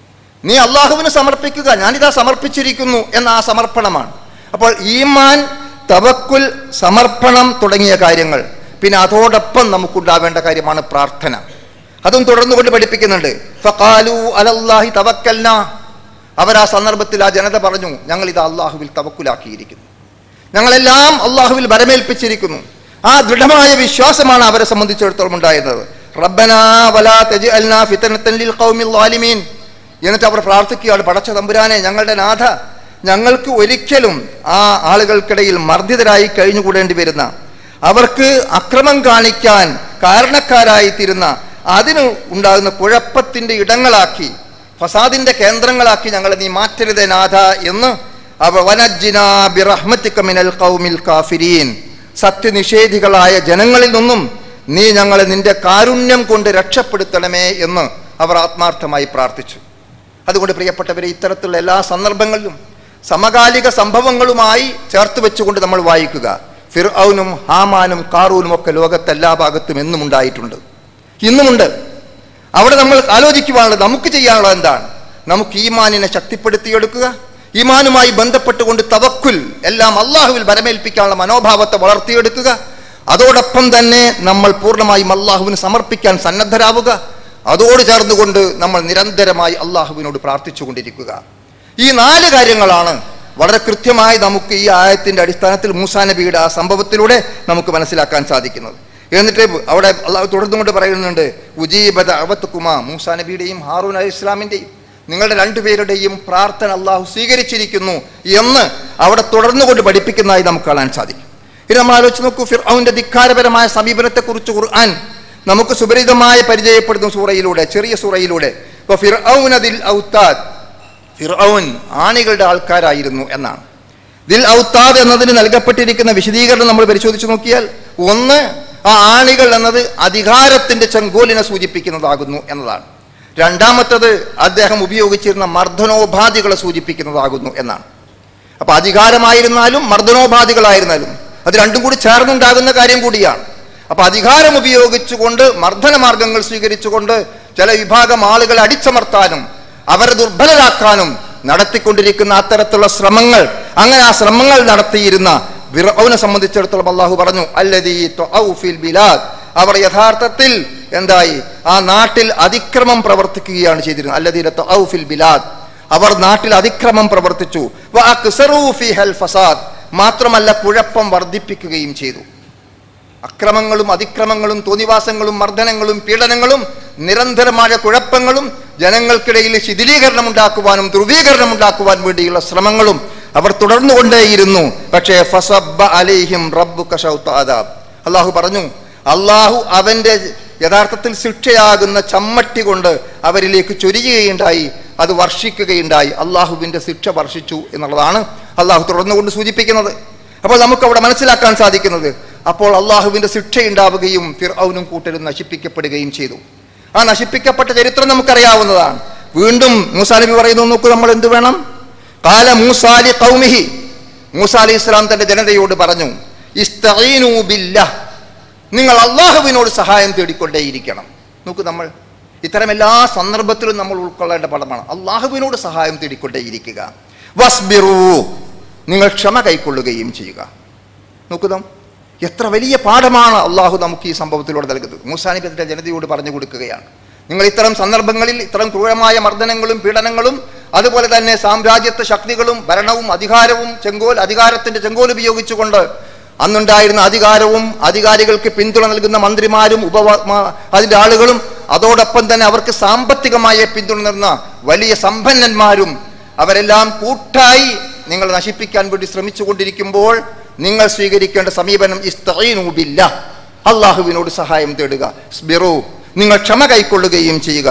A: നീ അള്ളാഹുവിന് സമർപ്പിക്കുക, ഞാനിതാ സമർപ്പിച്ചിരിക്കുന്നു എന്ന ആ സമർപ്പണമാണ്. അപ്പോൾ ഈമാൻ, തവക്കുൽ, സമർപ്പണം തുടങ്ങിയ കാര്യങ്ങൾ, പിന്നെ അതോടൊപ്പം നമുക്കുണ്ടാവേണ്ട കാര്യമാണ് പ്രാർത്ഥന. അതും തുടർന്നുകൊണ്ട് പഠിപ്പിക്കുന്നുണ്ട്. ഫഖാലു അലല്ലാഹി തവക്കൽനാ, അവർ ആ സന്ദർഭത്തിൽ ആ ജനത പറഞ്ഞു, ഞങ്ങൾ ഇത് അള്ളാഹുവിൽ തവക്കുലാക്കിയിരിക്കുന്നു, ഞങ്ങളെല്ലാം അള്ളാഹുവിൽ വരമേൽപ്പിച്ചിരിക്കുന്നു. ആ ദൃഢമായ വിശ്വാസമാണ് അവരെ സംബന്ധിച്ചിടത്തോളം ഉണ്ടായിരുന്നത്. റബ്ബനാ വലാ തജ്അൽനാ ഫിത്നതൻ ലിൽ ഖൗമിൽ ളാലിമീൻ. എന്നിട്ട് അവർ പ്രാർത്ഥിക്കുകയാണ്, പടച്ച തമ്പുരാനെ, ഞങ്ങളുടെ നാഥ, ഞങ്ങൾക്ക് ഒരിക്കലും ആ ആളുകൾക്കിടയിൽ മർദ്ദിതരായി കഴിഞ്ഞുകൂടേണ്ടി വരുന്ന, അവർക്ക് അക്രമം കാണിക്കാൻ കാരണക്കാരായി തീരുന്ന, അതിന് ഉണ്ടാകുന്ന കുഴപ്പത്തിൻ്റെ ഇടങ്ങളാക്കി, ഫസാദിൻ്റെ കേന്ദ്രങ്ങളാക്കി ഞങ്ങളെ നീ മാറ്റരുതേ നാഥ എന്ന് അവർ വനജ്ജിനാ ബിറഹ്മതിക മിനൽ ഖൗമിൽ കാഫിരീൻ, സത്യനിഷേധികളായ ജനങ്ങളിൽ നിന്നും നീ ഞങ്ങളെ നിന്റെ കാരുണ്യം കൊണ്ട് രക്ഷപ്പെടുത്തണമേ എന്ന് അവർ ആത്മാർത്ഥമായി പ്രാർത്ഥിച്ചു. അതുകൊണ്ട് പ്രിയപ്പെട്ടവരെ, ഇത്തരത്തിലുള്ള എല്ലാ സന്ദർഭങ്ങളിലും സമകാലിക സംഭവങ്ങളുമായി ചേർത്ത് വെച്ചുകൊണ്ട് നമ്മൾ വായിക്കുക. ഫിർഔനും ഹാമാനും കാറൂനും ഒക്കെ ലോകത്തെല്ലാ ഭാഗത്തും എന്നും ഉണ്ടായിട്ടുണ്ട്, ഇന്നുമുണ്ട്. അവിടെ നമ്മൾ ആലോചിക്കുവാനുള്ളത്, നമുക്ക് ചെയ്യാനുള്ളത് എന്താണ്? നമുക്ക് ഈമാനിനെ ശക്തിപ്പെടുത്തിയെടുക്കുക, ഈമാനുമായി ബന്ധപ്പെട്ടുകൊണ്ട് തവക്കുൽ, എല്ലാം അള്ളാഹുവിൽ വരമേൽപ്പിക്കാനുള്ള മനോഭാവത്തെ വളർത്തിയെടുക്കുക. അതോടൊപ്പം തന്നെ നമ്മൾ പൂർണ്ണമായും അള്ളാഹുവിന് സമർപ്പിക്കാൻ സന്നദ്ധരാവുക. അതോട് ചേർന്നുകൊണ്ട് നമ്മൾ നിരന്തരമായി അള്ളാഹുവിനോട് പ്രാർത്ഥിച്ചു കൊണ്ടിരിക്കുക. ഈ 4 കാര്യങ്ങളാണ് വളരെ കൃത്യമായി നമുക്ക് ഈ ആയത്തിൻ്റെ അടിസ്ഥാനത്തിൽ മൂസാ നബിയുടെ ആ സംഭവത്തിലൂടെ നമുക്ക് മനസ്സിലാക്കാൻ സാധിക്കുന്നത്. എന്നിട്ട് അവിടെ അള്ളാഹു തുടർന്നുകൊണ്ട് പറയുന്നുണ്ട്, ഉജീബത അവത്തുക്കുമാ, മൂസാ നബിയുടെയും ഹാറൂൻ അലൈഹി ഇസ്ലാമിൻ്റെയും നിങ്ങളുടെ 2 പേരുടെയും പ്രാർത്ഥന അള്ളാഹു സ്വീകരിച്ചിരിക്കുന്നു എന്ന് അവിടെ തുടർന്നുകൊണ്ട് പഠിപ്പിക്കുന്നതായി നമുക്ക് കാണാൻ സാധിക്കും. ഇനി നമ്മൾ ആലോചിച്ച് നോക്കൂ, ഫിർഔന്റെ ധിക്കാരപരമായ സമീപനത്തെക്കുറിച്ച് ഖുർആൻ നമുക്ക് സുപരിതമായി പരിചയപ്പെടുന്ന സൂറയിലൂടെ, ചെറിയ സൂറയിലൂടെ. ഇപ്പോൾ ഫിർഔന ദിൽ ഔത്താദ്, ഫിർഔൻ ആണികളുടെ ആൾക്കാരായിരുന്നു എന്നാണ്. ദിൽ ഔത്താദ് എന്നതിന് നൽകപ്പെട്ടിരിക്കുന്ന വിശദീകരണം നമ്മൾ പരിശോധിച്ച് നോക്കിയാൽ, ഒന്ന്, ആ ആണികൾ എന്നത് അധികാരത്തിന്റെ ചെങ്കോലിനെ സൂചിപ്പിക്കുന്നതാകുന്നു എന്നതാണ്. രണ്ടാമത്തത്, അദ്ദേഹം ഉപയോഗിച്ചിരുന്ന മർദ്ദനോപാധികളെ സൂചിപ്പിക്കുന്നതാകുന്നു എന്നാണ്. അപ്പൊ അധികാരമായിരുന്നാലും മർദ്ദനോപാധികളായിരുന്നാലും അത് രണ്ടും കൂടി ചേർന്നുണ്ടാകുന്ന കാര്യം കൂടിയാണ്. അപ്പൊ അധികാരം ഉപയോഗിച്ചുകൊണ്ട്, മർദ്ദന മാർഗങ്ങൾ സ്വീകരിച്ചുകൊണ്ട് ചില വിഭാഗം ആളുകളെ അടിച്ചമർത്താനും അവരെ ദുർബലരാക്കാനും നടത്തിക്കൊണ്ടിരിക്കുന്ന അത്തരത്തിലുള്ള ശ്രമങ്ങൾ, അങ്ങനെ ആ ശ്രമങ്ങൾ നടത്തിയിരുന്ന ഫിർഔനെ സംബന്ധിച്ചിടത്തോളം അള്ളാഹു പറഞ്ഞു, അല്ലദീ തഔ ഫിൽ ബിലാദ്, അവർ യഥാർത്ഥത്തിൽ എന്തായി, ആ നാട്ടിൽ അതിക്രമം പ്രവർത്തിക്കുകയാണ് ചെയ്തിരുന്നത്. അല്ലദീന തഔ ഫിൽ ബിലാദ്, അവർ നാട്ടിൽ അതിക്രമം പ്രവർത്തിച്ചു. വഅക്സറൂ ഫീഹൽ ഫസാദ്, മാത്രമല്ല കുഴപ്പം വർദ്ധിപ്പിക്കുകയും ചെയ്തു. അക്രമങ്ങളും അതിക്രമങ്ങളും തോന്നിവാസങ്ങളും മർദ്ദനങ്ങളും പീഡനങ്ങളും നിരന്തരമായ കുഴപ്പങ്ങളും ജനങ്ങൾക്കിടയിൽ ശിഥിലീകരണം ഉണ്ടാക്കുവാനും ധ്രുവീകരണം ഉണ്ടാക്കുവാൻ വേണ്ടിയുള്ള ശ്രമങ്ങളും അവർ തുടർന്നുകൊണ്ടേയിരുന്നു. പക്ഷേ ഫസബ്ബ അലൈഹിം റബ്ബുക ശൗത അദാബ്, അള്ളാഹു പറഞ്ഞു, അള്ളാഹു അവന്റെ യഥാർത്ഥത്തിൽ ശിക്ഷയാകുന്ന ചമ്മട്ടി കൊണ്ട് അവരിലേക്ക് ചൊരിയുകയുണ്ടായി, അത് വർഷിക്കുകയുണ്ടായി. അള്ളാഹുവിന്റെ ശിക്ഷ വർഷിച്ചു എന്നുള്ളതാണ് അള്ളാഹു തുടർന്നുകൊണ്ട് സൂചിപ്പിക്കുന്നത്. അപ്പോൾ നമുക്ക് അവിടെ മനസ്സിലാക്കാൻ സാധിക്കുന്നത്, അപ്പോൾ അള്ളാഹുവിന്റെ ശിക്ഷ ഉണ്ടാവുകയും ഫിർഔനും കൂട്ടരും നശിപ്പിക്കപ്പെടുകയും ചെയ്തു. ആ നശിപ്പിക്കപ്പെട്ട ചരിത്രം നമുക്കറിയാവുന്നതാണ്. വീണ്ടും മൂസാ നബി പറയുന്നു, നോക്കൂ, നമ്മൾ എന്ത് വേണം? ഖാല മൂസാ ലി ഖൗമിഹി, മൂസാ അലൈഹി ഇസ്ലാം തന്റെ ജനതയോട് പറഞ്ഞു, ഇസ്തഈനൂ ബില്ലാഹ്, നിങ്ങൾ അള്ളാഹുവിനോട് സഹായം തേടിക്കൊണ്ടേയിരിക്കണം. നോക്കൂ, നമ്മൾ ഇത്തരം എല്ലാ സന്ദർഭത്തിലും നമ്മൾ ഉൾക്കൊള്ളേണ്ട പദമാണ് അള്ളാഹുവിനോട് സഹായം തേടിക്കൊണ്ടേയിരിക്കുക. വസ്ബിറൂ, നിങ്ങൾ ക്ഷമ കൈക്കൊള്ളുകയും ചെയ്യുക. നോക്കുക, എത്ര വലിയ പാഠമാണ് അള്ളാഹു നമുക്ക് ഈ സംഭവത്തിലൂടെ നൽകുന്നത്. മൂസാ നബി തന്റെ ജനതയോട് പറഞ്ഞു കൊടുക്കുകയാണ്, നിങ്ങൾ ഇത്തരം സന്ദർഭങ്ങളിൽ ഇത്തരം ക്രൂരമായ മർദ്ദനങ്ങളും പീഡനങ്ങളും അതുപോലെ തന്നെ സാമ്രാജ്യത്വ ശക്തികളും ഭരണവും അധികാരവും അധികാരത്തിന്റെ ചെങ്കോൽ ഉപയോഗിച്ചുകൊണ്ട് അന്നുണ്ടായിരുന്ന അധികാരവും അധികാരികൾക്ക് പിന്തുണ നൽകുന്ന മന്ത്രിമാരും അതിൻ്റെ ആളുകളും അതോടൊപ്പം തന്നെ അവർക്ക് സാമ്പത്തികമായ പിന്തുണ നൽകുന്ന വലിയ സമ്പന്നന്മാരും അവരെല്ലാം കൂട്ടായി നിങ്ങൾ നശിപ്പിക്കാൻ വേണ്ടി ശ്രമിച്ചു കൊണ്ടിരിക്കുമ്പോൾ നിങ്ങൾ സ്വീകരിക്കേണ്ട സമീപനം ഇസ്തഈനൂ ബില്ലാഹ്, അള്ളാഹുവിനോട് സഹായം തേടുക. സ്ബിറൂ, നിങ്ങൾ ക്ഷമ കൈക്കൊള്ളുകയും ചെയ്യുക.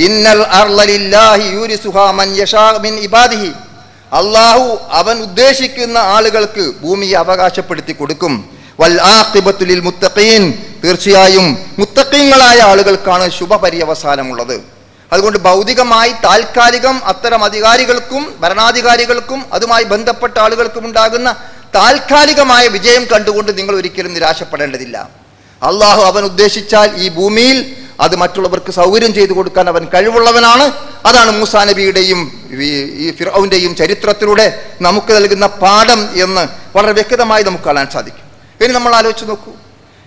A: ഇന്നൽ അർള ലില്ലാഹി യൂരിസുഹാ മൻ യശാ മിൻ ഇബാദിഹി, അള്ളാഹു അവൻ ഉദ്ദേശിക്കുന്ന ആളുകൾക്ക് ഭൂമിയെ അവകാശപ്പെടുത്തി കൊടുക്കും. വൽ ആഖിബത്തു ലിൽ മുത്തഖീൻ, തീർച്ചയായും മുത്തഖീങ്ങളായ ആളുകൾക്കാണ് ശുഭപര്യവസാനമുള്ളത്. അതുകൊണ്ട് ഭൗതികമായി താൽക്കാലികം അത്തരം അധികാരികൾക്കും ഭരണാധികാരികൾക്കും അതുമായി ബന്ധപ്പെട്ട ആളുകൾക്കും ഉണ്ടാകുന്ന താൽക്കാലികമായ വിജയം കണ്ടുകൊണ്ട് നിങ്ങൾ ഒരിക്കലും നിരാശപ്പെടേണ്ടതില്ല. അള്ളാഹു അവൻ ഉദ്ദേശിച്ചാൽ ഈ ഭൂമിയിൽ അത് മറ്റുള്ളവർക്ക് സൗകര്യം ചെയ്തു കൊടുക്കാൻ അവൻ കഴിവുള്ളവനാണ്. അതാണ് മൂസാ നബിയുടെയും ഈ ഫിർഔന്റെയും ചരിത്രത്തിലൂടെ നമുക്ക് നൽകുന്ന പാഠം എന്ന് വളരെ വ്യക്തമായി നമുക്ക് കാണാൻ സാധിക്കും. ഇനി നമ്മൾ ആലോചിച്ച് നോക്കൂ,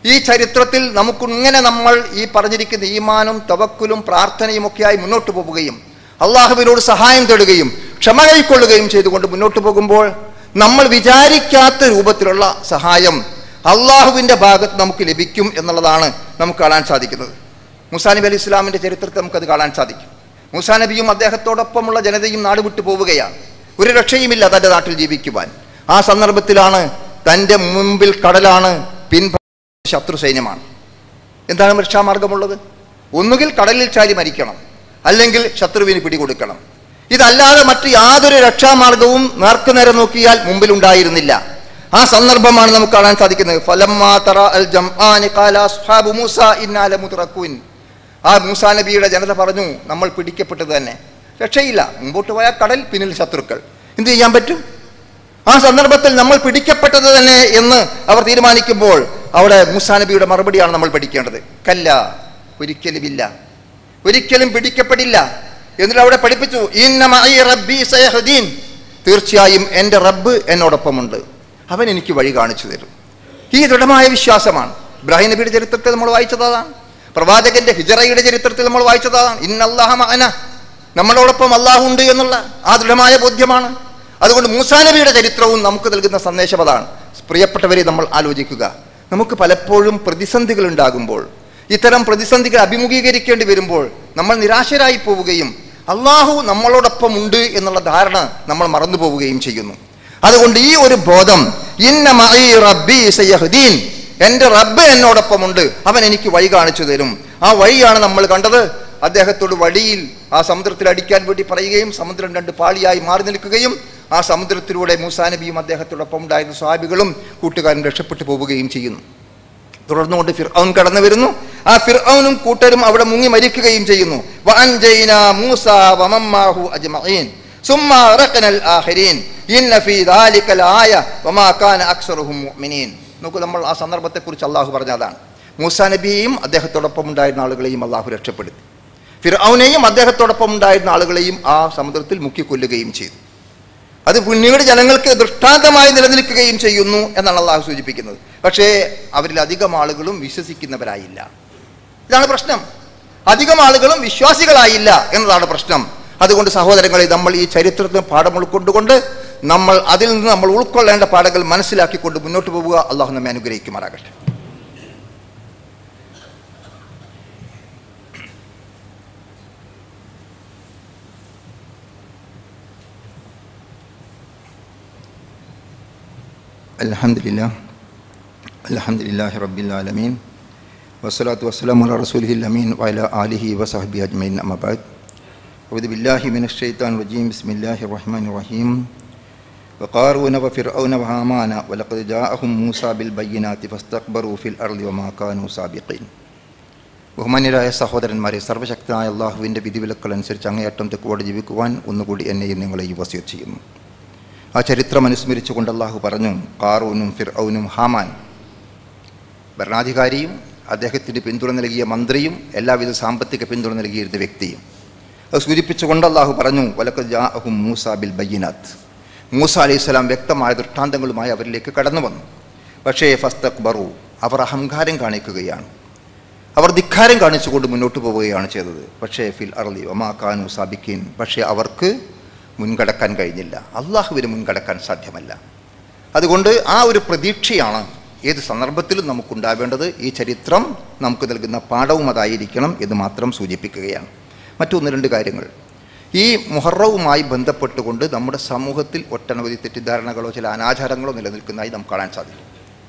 A: ഈ ചരിത്രത്തിൽ നമുക്കിങ്ങനെ നമ്മൾ ഈ പറഞ്ഞിരിക്കുന്ന ഈമാനും തവക്കുലും പ്രാർത്ഥനയും ഒക്കെയായി മുന്നോട്ട് പോവുകയും അള്ളാഹുവിനോട് സഹായം തേടുകയും ക്ഷമ കൈക്കൊള്ളുകയും ചെയ്തുകൊണ്ട് മുന്നോട്ട് പോകുമ്പോൾ നമ്മൾ വിചാരിക്കാത്ത രൂപത്തിലുള്ള സഹായം അള്ളാഹുവിൻ്റെ ഭാഗത്ത് നമുക്ക് ലഭിക്കും എന്നുള്ളതാണ് നമുക്ക് കാണാൻ സാധിക്കുന്നത്. മൂസാ നബി അലൈഹി ഇസ്ലാമിൻ്റെ ചരിത്രത്തിൽ നമുക്കത് കാണാൻ സാധിക്കും. മൂസാ നബിയും അദ്ദേഹത്തോടൊപ്പമുള്ള ജനതയും നാട് വിട്ടു പോവുകയാണ്. ഒരു രക്ഷയുമില്ല തൻ്റെ നാട്ടിൽ ജീവിക്കുവാൻ. ആ സന്ദർഭത്തിലാണ് തൻ്റെ മുമ്പിൽ കടലാണ്, ശത്രു സൈന്യമാണ്. എന്താണ് രക്ഷാമാർഗമുള്ളത്? ഒന്നുകിൽ കടലിൽ ചാരി മരിക്കണം, അല്ലെങ്കിൽ ശത്രുവിന് പിടികൊടുക്കണം. ഇതല്ലാതെ മറ്റ് യാതൊരു രക്ഷാമാർഗവും നേർക്കുനേരെ നോക്കിയാൽ മുമ്പിലുണ്ടായിരുന്നില്ല. ആ സന്ദർഭമാണ് നമുക്ക് കാണാൻ സാധിക്കുന്നത്. ആ മൂസാ നബിയുടെ ജനത പറഞ്ഞു, നമ്മൾ പിടിക്കപ്പെട്ടത് തന്നെ, രക്ഷയില്ല. മുമ്പോട്ട് പോയാൽ കടൽ, പിന്നിൽ ശത്രുക്കൾ, എന്ത് ചെയ്യാൻ പറ്റും? ആ സന്ദർഭത്തിൽ നമ്മൾ പിടിക്കപ്പെട്ടത് തന്നെ എന്ന് അവർ തീരുമാനിക്കുമ്പോൾ അവിടെ മൂസാ നബിയുടെ മറുപടിയാണ് നമ്മൾ പഠിക്കേണ്ടത്. കല്ല, ഒരിക്കലുമില്ല, ഒരിക്കലും പിടിക്കപ്പെടില്ല. എന്നിട്ട് അവിടെ പഠിപ്പിച്ചു, ഇന്ന മഈ റബ്ബി സയഹ്ദീൻ, തീർച്ചയായും എൻ്റെ റബ്ബ് എന്നോടൊപ്പമുണ്ട്, അവൻ എനിക്ക് വഴി കാണിച്ചു തരും. ഈ ദൃഢമായ വിശ്വാസമാണ്. ഇബ്രാഹിം നബിയുടെ ചരിത്രത്തിൽ നമ്മൾ വായിച്ചതാണ്, പ്രവാചകന്റെ ഹിജറയുടെ ചരിത്രത്തിൽ നമ്മൾ വായിച്ചതാണ്. ഇന്നല്ലാഹ മഅന, നമ്മളോടൊപ്പം അല്ലാഹു ഉണ്ട് എന്നുള്ള ആ ദൃഢമായ ബോധ്യമാണ്. അതുകൊണ്ട് മൂസാ നബിയുടെ ചരിത്രവും നമുക്ക് നൽകുന്ന സന്ദേശം അതാണ്. പ്രിയപ്പെട്ടവരെ, നമ്മൾ ആലോചിക്കുക, നമുക്ക് പലപ്പോഴും പ്രതിസന്ധികൾ ഉണ്ടാകുമ്പോൾ, ഇത്തരം പ്രതിസന്ധികൾ അഭിമുഖീകരിക്കേണ്ടി വരുമ്പോൾ നമ്മൾ നിരാശരായി പോവുകയും അള്ളാഹു നമ്മളോടൊപ്പം ഉണ്ട് എന്നുള്ള ധാരണ നമ്മൾ മറന്നു പോവുകയും ചെയ്യുന്നു. അതുകൊണ്ട് ഈ ഒരു ബോധം, ഇന്ന മഈ റബ്ബി സയഹ്ദീൻ, എൻ്റെ റബ്ബ് എന്നോടൊപ്പമുണ്ട്, അവൻ എനിക്ക് വഴി കാണിച്ചു തരും. ആ വഴിയാണ് നമ്മൾ കണ്ടത്. അദ്ദേഹത്തോട് വഴിയിൽ ആ സമുദ്രത്തിൽ അടിക്കാൻ വേണ്ടി പറയുകയും സമുദ്രം രണ്ട് പാളിയായി മാറി നിൽക്കുകയും ആ സമുദ്രത്തിലൂടെ മൂസാ നബിയും അദ്ദേഹത്തോടൊപ്പം ഉണ്ടായിരുന്ന സ്വഹാബികളും കൂട്ടുകാരും രക്ഷപ്പെട്ടു പോവുകയും ചെയ്യുന്നു. തുടർന്നുകൊണ്ട് ഫിർഔൻ കടന്നു വരുന്നു. ആ ഫിർഔനും കൂട്ടരും അവിടെ മുങ്ങി മരിക്കുകയും ചെയ്യുന്നു. വഅൻജൈനാ മൂസാ വമമ്മാഹു അജ്മഈൻ സുമ്മാ അഗ്റഖ്നൽ ആഖിരീൻ ഇന്ന ഫീ ദാലിക ലആയ വമാ കാന അക്സറുഹും മുഅ്മിനീൻ. നോക്കൂ, നമ്മൾ ആ സന്ദർഭത്തെക്കുറിച്ച് അള്ളാഹു പറഞ്ഞതാണ്. മൂസാ നബിയെയും അദ്ദേഹത്തോടൊപ്പം ഉണ്ടായിരുന്ന ആളുകളെയും അള്ളാഹു രക്ഷപ്പെടുത്തി. ഫിർഔനെയും അദ്ദേഹത്തോടൊപ്പം ഉണ്ടായിരുന്ന ആളുകളെയും ആ സമുദ്രത്തിൽ മുക്കിക്കൊല്ലുകയും ചെയ്തു. അത് പിന്നീട് ജനങ്ങൾക്ക് ദൃഷ്ടാന്തമായി നിലനിൽക്കുകയും ചെയ്യുന്നു എന്നാണ് അള്ളാഹു സൂചിപ്പിക്കുന്നത്. പക്ഷേ അവരിൽ അധികം ആളുകളും വിശ്വസിക്കുന്നവരായില്ല. ഇതാണ് പ്രശ്നം. അധികം ആളുകളും വിശ്വാസികളായില്ല എന്നതാണ് പ്രശ്നം. അതുകൊണ്ട് സഹോദരങ്ങളെ, നമ്മൾ ഈ ചരിത്രത്തിന് പാഠം ഉൾക്കൊണ്ടുകൊണ്ട് നമ്മൾ അതിൽ നിന്ന് നമ്മൾ ഉൾക്കൊള്ളേണ്ട പാഠങ്ങൾ മനസ്സിലാക്കിക്കൊണ്ട് മുന്നോട്ട് പോവുക. അള്ളാഹു നമ്മെ അനുഗ്രഹിക്കുമാറാകട്ടെ. അൽഹംദുലില്ലാഹി റബ്ബിൽ ആലമീൻ വസ്സലാത്തു വസ്സലാമു അലാ റസൂലിഹിൽ അമീൻ വഅലാ ആലിഹി വസഹ്ബിഹി അജ്മഈൻ. അമ്മാ ബഅദ്. അഊദു ബില്ലാഹി മിനശ് ശൈത്വാനിർ റജീം. ബിസ്മില്ലാഹിർ റഹ്മാനിർ റഹീം. വഖാറൂന വഫിർഔന വഹാമാന വലഖദ് ജാഅഹും മൂസാ ബിൽ ബയ്യിനാതി ഫസ്തക്ബറൂ ഫിൽ അർളി വമാ കാനൂ സാബിഖീൻ. ബഹുമാന്യരായ സഹോദരന്മാരെ, സർവശക്തനായ അള്ളാഹുവിൻ്റെ വിധിവിലക്കുകൾ അനുസരിച്ച് അങ്ങേയറ്റം തെക്കുവോടെ ജീവിക്കുവാൻ ഒന്നുകൂടി എന്നെയും നിങ്ങളെയും വസിയത്ത് ചെയ്യുന്നു. ആ ചരിത്രം അനുസ്മരിച്ചുകൊണ്ട് അള്ളാഹു പറഞ്ഞു, ഖാറൂനും ഫിർഔനും ഹാമാൻ, ഭരണാധികാരിയും അദ്ദേഹത്തിന് പിന്തുണ നൽകിയ മന്ത്രിയും എല്ലാവിധ സാമ്പത്തിക പിന്തുണ നൽകിയിരുന്ന വ്യക്തിയും. അത് സൂചിപ്പിച്ചുകൊണ്ട് അള്ളാഹു പറഞ്ഞു, വലഖദ് ജാഅഹും മൂസാ ബിൽ ബയ്യിനാത്ത്, മൂസാ അലൈഹിസ്സലാം വ്യക്തമായ ദൃഷ്ടാന്തങ്ങളുമായി അവരിലേക്ക് കടന്നു വന്നു. പക്ഷേ ഫസ്തക്ബറു, അവർ അഹങ്കാരം കാണിക്കുകയാണ്, അവർ ധിക്കാരം കാണിച്ചുകൊണ്ട് മുന്നോട്ട് പോവുകയാണ് ചെയ്തത്. പക്ഷേ ഫിൽ അർളി വമാ കാനൂ സാബിഖീൻ, പക്ഷേ അവർക്ക് മുൻകടക്കാൻ കഴിഞ്ഞില്ല. അള്ളാഹുവിന് മുൻകടക്കാൻ സാധ്യമല്ല. അതുകൊണ്ട് ആ ഒരു പ്രതീക്ഷയാണ് ഏത് സന്ദർഭത്തിലും നമുക്കുണ്ടാവേണ്ടത്. ഈ ചരിത്രം നമുക്ക് നൽകുന്ന പാഠവും അതായിരിക്കണം എന്ന് മാത്രം സൂചിപ്പിക്കുകയാണ്. മറ്റൊന്ന് രണ്ട് കാര്യങ്ങൾ ഈ മുഹറവുമായി ബന്ധപ്പെട്ടുകൊണ്ട് നമ്മുടെ സമൂഹത്തിൽ ഒട്ടനവധി തെറ്റിദ്ധാരണകളോ ചില അനാചാരങ്ങളോ നിലനിൽക്കുന്നതായി നമുക്ക് കാണാൻ സാധിക്കും.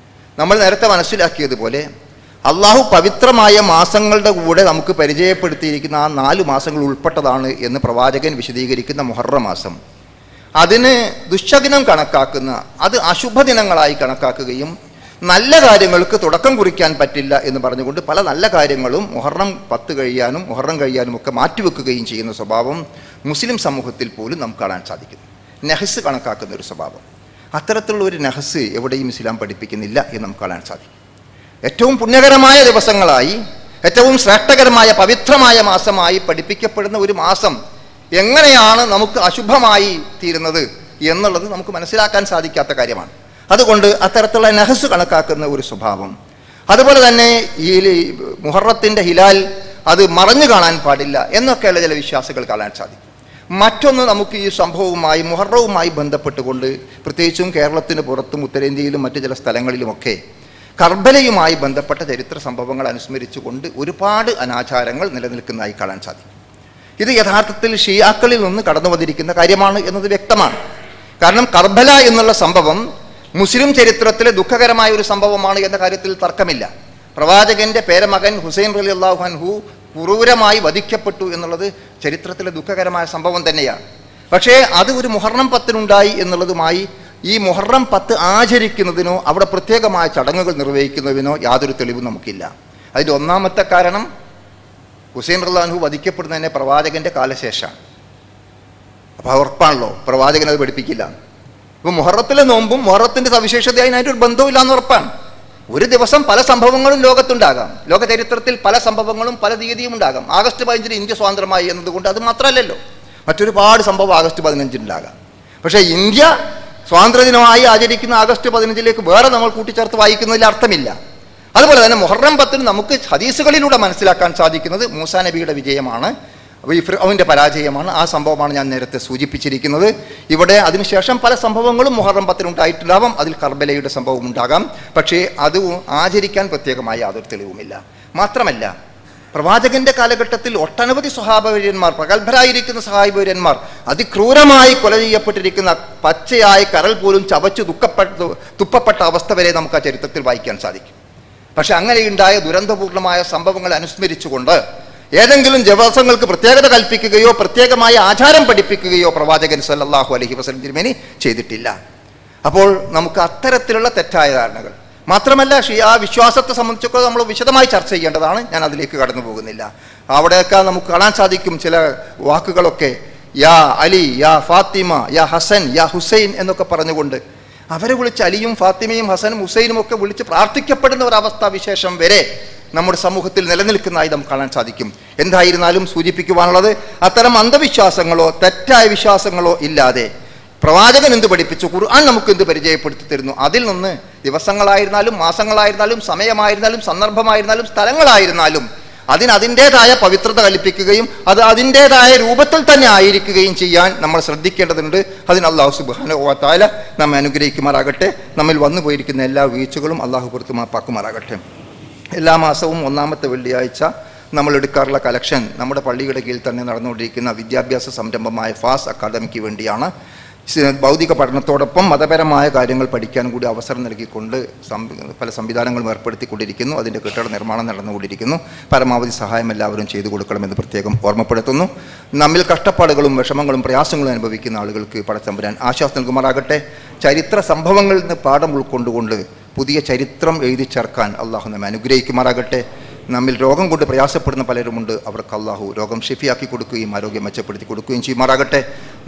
A: നമ്മൾ നേരത്തെ മനസ്സിലാക്കിയതുപോലെ അള്ളാഹു പവിത്രമായ മാസങ്ങളുടെ കൂടെ നമുക്ക് പരിചയപ്പെടുത്തിയിരിക്കുന്ന ആ 4 മാസങ്ങൾ ഉൾപ്പെട്ടതാണ് എന്ന് പ്രവാചകൻ വിശദീകരിക്കുന്ന മുഹറം മാസം, അതിന് ദുശ്ശകുനം കണക്കാക്കുന്ന, അത് അശുഭദിനങ്ങളായി കണക്കാക്കുകയും നല്ല കാര്യങ്ങൾക്ക് തുടക്കം കുറിക്കാൻ പറ്റില്ല എന്ന് പറഞ്ഞുകൊണ്ട് പല നല്ല കാര്യങ്ങളും മുഹറം 10 കഴിയാനും മുഹറം കഴിയാനും ഒക്കെ മാറ്റിവെക്കുകയും ചെയ്യുന്ന സ്വഭാവം മുസ്ലിം സമൂഹത്തിൽ പോലും നമുക്ക് കാണാൻ സാധിക്കുന്നു. നെഹസ് കണക്കാക്കുന്ന ഒരു സ്വഭാവം, അത്തരത്തിലുള്ള ഒരു നെഹസ് എവിടെയും ഇസ്ലാം പഠിപ്പിക്കുന്നില്ല എന്ന് നമുക്ക് കാണാൻ സാധിക്കും. ഏറ്റവും പുണ്യകരമായ ദിവസങ്ങളായി, ഏറ്റവും ശ്രേഷ്ഠകരമായ പവിത്രമായ മാസമായി പഠിപ്പിക്കപ്പെടുന്ന ഒരു മാസം എങ്ങനെയാണ് നമുക്ക് അശുഭമായി തീരുന്നത് എന്നുള്ളത് നമുക്ക് മനസ്സിലാക്കാൻ സാധിക്കാത്ത കാര്യമാണ്. അതുകൊണ്ട് അത്തരത്തിലുള്ള നഹസ് കണക്കാക്കുന്ന ഒരു സ്വഭാവം, അതുപോലെ തന്നെ ഈ മുഹറത്തിൻ്റെ ഹിലാൽ അത് മറഞ്ഞു കാണാൻ പാടില്ല എന്നൊക്കെയുള്ള ചില വിശ്വാസികൾ കാണാൻ സാധിക്കും. മറ്റൊന്ന്, നമുക്ക് ഈ സംഭവവുമായി മുഹറവുമായി ബന്ധപ്പെട്ടുകൊണ്ട് പ്രത്യേകിച്ചും കേരളത്തിന് പുറത്തും ഉത്തരേന്ത്യയിലും മറ്റു ചില സ്ഥലങ്ങളിലുമൊക്കെ കർബലയുമായി ബന്ധപ്പെട്ട ചരിത്ര സംഭവങ്ങൾ അനുസ്മരിച്ചുകൊണ്ട് ഒരുപാട് അനാചാരങ്ങൾ നിലനിൽക്കുന്നതായി കാണാൻ സാധിക്കും. ഇത് യഥാർത്ഥത്തിൽ ഷിയാക്കളിൽ നിന്ന് കടന്നു വന്നിരിക്കുന്ന കാര്യമാണ് എന്നത് വ്യക്തമാണ്. കാരണം കർബല എന്നുള്ള സംഭവം മുസ്ലിം ചരിത്രത്തിലെ ദുഃഖകരമായ ഒരു സംഭവമാണ് എന്ന കാര്യത്തിൽ തർക്കമില്ല. പ്രവാചകന്റെ പേരമകൻ ഹുസൈൻ റളിയല്ലാഹു അൻഹു ക്രൂരമായി വധിക്കപ്പെട്ടു എന്നുള്ളത് ചരിത്രത്തിലെ ദുഃഖകരമായ സംഭവം തന്നെയാണ്. പക്ഷേ അത് ഒരു മുഹറം 10 എന്നുള്ളതുമായി ഈ മുഹറം 10 ആചരിക്കുന്നതിനോ അവിടെ പ്രത്യേകമായ ചടങ്ങുകൾ നിർവഹിക്കുന്നതിനോ യാതൊരു തെളിവും നമുക്കില്ല. അതിൻ്റെ ഒന്നാമത്തെ കാരണം ഹുസൈൻ റളിയല്ലാഹു അൻഹു വധിക്കപ്പെടുന്നതിനെ പ്രവാചകന്റെ കാലശേഷമാണ്. അപ്പോൾ ഉറപ്പാണല്ലോ പ്രവാചകൻ അത് പഠിപ്പിക്കില്ല. ഇപ്പോൾ മുഹറത്തിലെ നോമ്പും മുഹറത്തിൻ്റെ സവിശേഷതയായി അതിനൊരു ബന്ധവുമില്ല എന്ന് ഉറപ്പാണ്. ഒരു ദിവസം പല സംഭവങ്ങളും ലോകത്തുണ്ടാകാം, ലോക ചരിത്രത്തിൽ പല സംഭവങ്ങളും പല തീയതിയും ഉണ്ടാകാം. ആഗസ്റ്റ് 15 ഇന്ത്യ സ്വാതന്ത്ര്യമായി എന്നതുകൊണ്ട് അത് മാത്രമല്ലല്ലോ, മറ്റൊരുപാട് സംഭവം ആഗസ്റ്റ് 15 ഉണ്ടാകാം. പക്ഷേ ഇന്ത്യ സ്വാതന്ത്ര്യദിനമായി ആചരിക്കുന്ന ആഗസ്റ്റ് 15 വേറെ നമ്മൾ കൂട്ടിച്ചേർത്ത് വായിക്കുന്നതിൽ അർത്ഥമില്ല. അതുപോലെ തന്നെ മുഹറം 10 നമുക്ക് ഹദീസുകളിലൂടെ മനസ്സിലാക്കാൻ സാധിക്കുന്നത് മൂസാ നബിയുടെ വിജയമാണ്, ഫിർഔന്റെ പരാജയമാണ്. ആ സംഭവമാണ് ഞാൻ നേരത്തെ സൂചിപ്പിച്ചിരിക്കുന്നത്. ഇവിടെ അതിനുശേഷം പല സംഭവങ്ങളും മുഹറം 10 ഉണ്ടായിട്ടുണ്ടാവാം. അതിൽ കർബലയുടെ സംഭവം ഉണ്ടാകാം. പക്ഷേ അത് ആചരിക്കാൻ പ്രത്യേകമായി യാതൊരു തെളിവുമില്ല. മാത്രമല്ല, പ്രവാചകന്റെ കാലഘട്ടത്തിൽ ഒട്ടനവധി സ്വഹാബവര്യന്മാർ, പ്രഗത്ഭരായിരിക്കുന്ന സ്വഹാബവര്യന്മാർ അതിക്രൂരമായി കൊല ചെയ്യപ്പെട്ടിരിക്കുന്ന, പച്ചയായ കരൾ പോലും ചവച്ചു തുപ്പപ്പെട്ട അവസ്ഥ വരെ നമുക്ക് ആ ചരിത്രത്തിൽ വായിക്കാൻ സാധിക്കും. പക്ഷെ അങ്ങനെയുണ്ടായ ദുരന്തപൂർണമായ സംഭവങ്ങൾ അനുസ്മരിച്ചുകൊണ്ട് ഏതെങ്കിലും ദിവസങ്ങൾക്ക് പ്രത്യേകത കൽപ്പിക്കുകയോ പ്രത്യേകമായ ആചാരം പഠിപ്പിക്കുകയോ പ്രവാചകൻ സല്ലല്ലാഹു അലൈഹി വസല്ലം തിരുമേനി ചെയ്തിട്ടില്ല. അപ്പോൾ നമുക്ക് അത്തരത്തിലുള്ള തെറ്റായ ധാരണകൾ, മാത്രമല്ല ഷിയാ വിശ്വാസത്തെ സംബന്ധിച്ചൊക്കെ നമ്മൾ വിശദമായി ചർച്ച ചെയ്യേണ്ടതാണ്. ഞാൻ അതിലേക്ക് കടന്നു പോകുന്നില്ല. അവിടെയൊക്കെ നമുക്ക് കാണാൻ സാധിക്കും ചില വാക്കുകളൊക്കെ, യാ അലി, യാ ഫാത്തിമ, യാ ഹസൻ, യാ ഹുസൈൻ എന്നൊക്കെ പറഞ്ഞുകൊണ്ട് അവരെ വിളിച്ച് അലിയും ഫാത്തിമയും ഹസനും ഹുസൈനും ഒക്കെ വിളിച്ച് പ്രാർത്ഥിക്കപ്പെടുന്ന ഒരവസ്ഥാ വിശേഷം വരെ നമ്മുടെ സമൂഹത്തിൽ നിലനിൽക്കുന്നതായി നമുക്ക് കാണാൻ സാധിക്കും. എന്തായിരുന്നാലും സൂചിപ്പിക്കുവാനുള്ളത്, അത്തരം അന്ധവിശ്വാസങ്ങളോ തെറ്റായ വിശ്വാസങ്ങളോ ഇല്ലാതെ പ്രവാചകൻ എന്ത് പഠിപ്പിച്ചു, ഖുർആൻ നമുക്ക് എന്ത് പരിചയപ്പെടുത്തി തരുന്നു, അതിൽ നിന്ന് ദിവസങ്ങളായിരുന്നാലും മാസങ്ങളായിരുന്നാലും സമയമായിരുന്നാലും സന്ദർഭമായിരുന്നാലും സ്ഥലങ്ങളായിരുന്നാലും അതിൻ്റേതായ പവിത്രത കൽപ്പിക്കുകയും അത് അതിൻ്റേതായ രൂപത്തിൽ തന്നെ ആയിരിക്കുകയും ചെയ്യാൻ നമ്മൾ ശ്രദ്ധിക്കേണ്ടതുണ്ട്. അതിന് അല്ലാഹു സുബ്ഹാനഹു വ തആല നമ്മെ അനുഗ്രഹിക്കുമാറാകട്ടെ. നമ്മിൽ വന്നു പോയിരിക്കുന്ന എല്ലാ വീഴ്ചകളും അല്ലാഹു പുറത്തു മാപ്പാക്കുമാറാകട്ടെ. എല്ലാ മാസവും 1ാമത്തെ വെള്ളിയാഴ്ച നമ്മൾ എടുക്കാറുള്ള കളക്ഷൻ നമ്മുടെ പള്ളിയുടെ കീഴിൽ തന്നെ നടന്നുകൊണ്ടിരിക്കുന്ന വിദ്യാഭ്യാസ സംരംഭമായ ഫാസ് അക്കാദമിക്ക് വേണ്ടിയാണ്. ഭൗതിക പഠനത്തോടൊപ്പം മതപരമായ കാര്യങ്ങൾ പഠിക്കാൻ കൂടി അവസരം നൽകിക്കൊണ്ട് പല സംവിധാനങ്ങളും ഏർപ്പെടുത്തിക്കൊണ്ടിരിക്കുന്നു. അതിൻ്റെ കെട്ടിട നിർമ്മാണം നടന്നുകൊണ്ടിരിക്കുന്നു. പരമാവധി സഹായം എല്ലാവരും ചെയ്തു കൊടുക്കണമെന്ന് പ്രത്യേകം ഓർമ്മപ്പെടുത്തുന്നു. നമ്മിൽ കഷ്ടപ്പാടുകളും വിഷമങ്ങളും പ്രയാസങ്ങളും അനുഭവിക്കുന്ന ആളുകൾക്ക് പടച്ചമ്പുരാൻ ആശ്വാസം നൽകുമാറാകട്ടെ. ചരിത്ര സംഭവങ്ങളിൽ നിന്ന് പാഠം ഉൾക്കൊണ്ടുകൊണ്ട് പുതിയ ചരിത്രം എഴുതി ചേർക്കാൻ അള്ളാഹു നമ്മെ അനുഗ്രഹിക്കുമാറാകട്ടെ. നമ്മിൽ രോഗം കൊണ്ട് പ്രയാസപ്പെടുന്ന പലരുമുണ്ട്. അവർക്ക് അള്ളാഹു രോഗം ഷിഫിയാക്കി കൊടുക്കുകയും ആരോഗ്യം മെച്ചപ്പെടുത്തി കൊടുക്കുകയും ചെയ്യുമാറാകട്ടെ.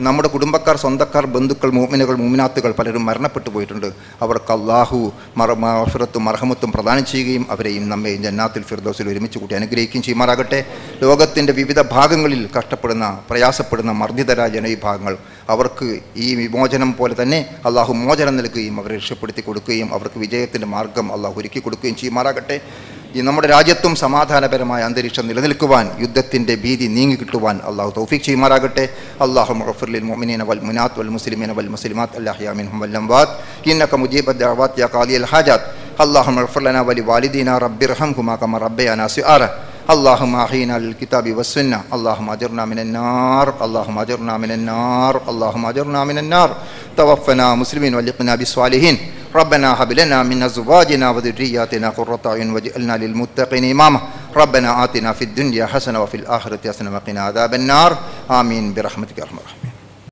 A: നമ്മുടെ കുടുംബക്കാർ, സ്വന്തക്കാർ, ബന്ധുക്കൾ, മുഅ്മിനുകൾ, മുഅ്മിനാത്തുകൾ പലരും മരണപ്പെട്ടു പോയിട്ടുണ്ട്. അവർക്ക് അള്ളാഹു മഗ്ഫിറത്തും മർഹമത്തും പ്രദാനം ചെയ്യുകയും അവരെയും നമ്മെയും ജന്നാത്തുൽ ഫിർദൗസിൽ ഒരുമിച്ച് കൂട്ടി അനുഗ്രഹിക്കുകയും ചെയ്യുമാറാകട്ടെ. ലോകത്തിൻ്റെ വിവിധ ഭാഗങ്ങളിൽ കഷ്ടപ്പെടുന്ന, പ്രയാസപ്പെടുന്ന മർദ്ദിതരായ ജനവിഭാഗങ്ങൾ, അവർക്ക് ഈ വിമോചനം പോലെ തന്നെ അള്ളാഹു മോചനം നൽകുകയും അവരെ രക്ഷപ്പെടുത്തി കൊടുക്കുകയും അവർക്ക് വിജയത്തിൻ്റെ മാർഗം അള്ളാഹു ഒരുക്കി കൊടുക്കുകയും ചെയ്യുമാറാകട്ടെ. ഈ നമ്മുടെ രാജ്യത്തും സമാധാനപരമായ അന്തരീക്ഷം നിലനിൽക്കുവാൻ, യുദ്ധത്തിൻ്റെ ഭീതി നീങ്ങിക്കിട്ടുവാൻ അള്ളാഹു തൗഫീഖ് ചെയ്യുമാറാകട്ടെ. അല്ലാഹുമ്മ ഗഫിർ ലിൽ മുഅ്മിനീന വൽ മുഅ്മിനാത്ത് വൽ മുസ്ലിമീന വൽ മുസ്ലിമാത്ത് അൽ അഹ്യാ മിൻഹും വൽ അംവാത്ത് ഇന്നക മുജീബുദ് ദഅവാത്ത് യാ ഖാദിയൽ ഹാജാത്ത്. അല്ലാഹുമ്മ ഗഫിർ ലനാ വലി വാലിദീനാ റബ്ബിർഹംഹുമാ കമാ റബ്ബയാനാ സിആറ. اللهم أحينا للكتاب والسنة. اللهم أجرنا من النار. اللهم أجرنا من النار. اللهم أجرنا من النار. توفنا مسلمين والحقنا بالصالحين. ربنا هب لنا من أزواجنا وذرياتنا قرة أعين واجعلنا للمتقين إماما. ربنا آتنا في الدنيا حسنة وفي الآخرة حسنة وقنا عذاب النار. آمين برحمتك يا أرحم الراحمين.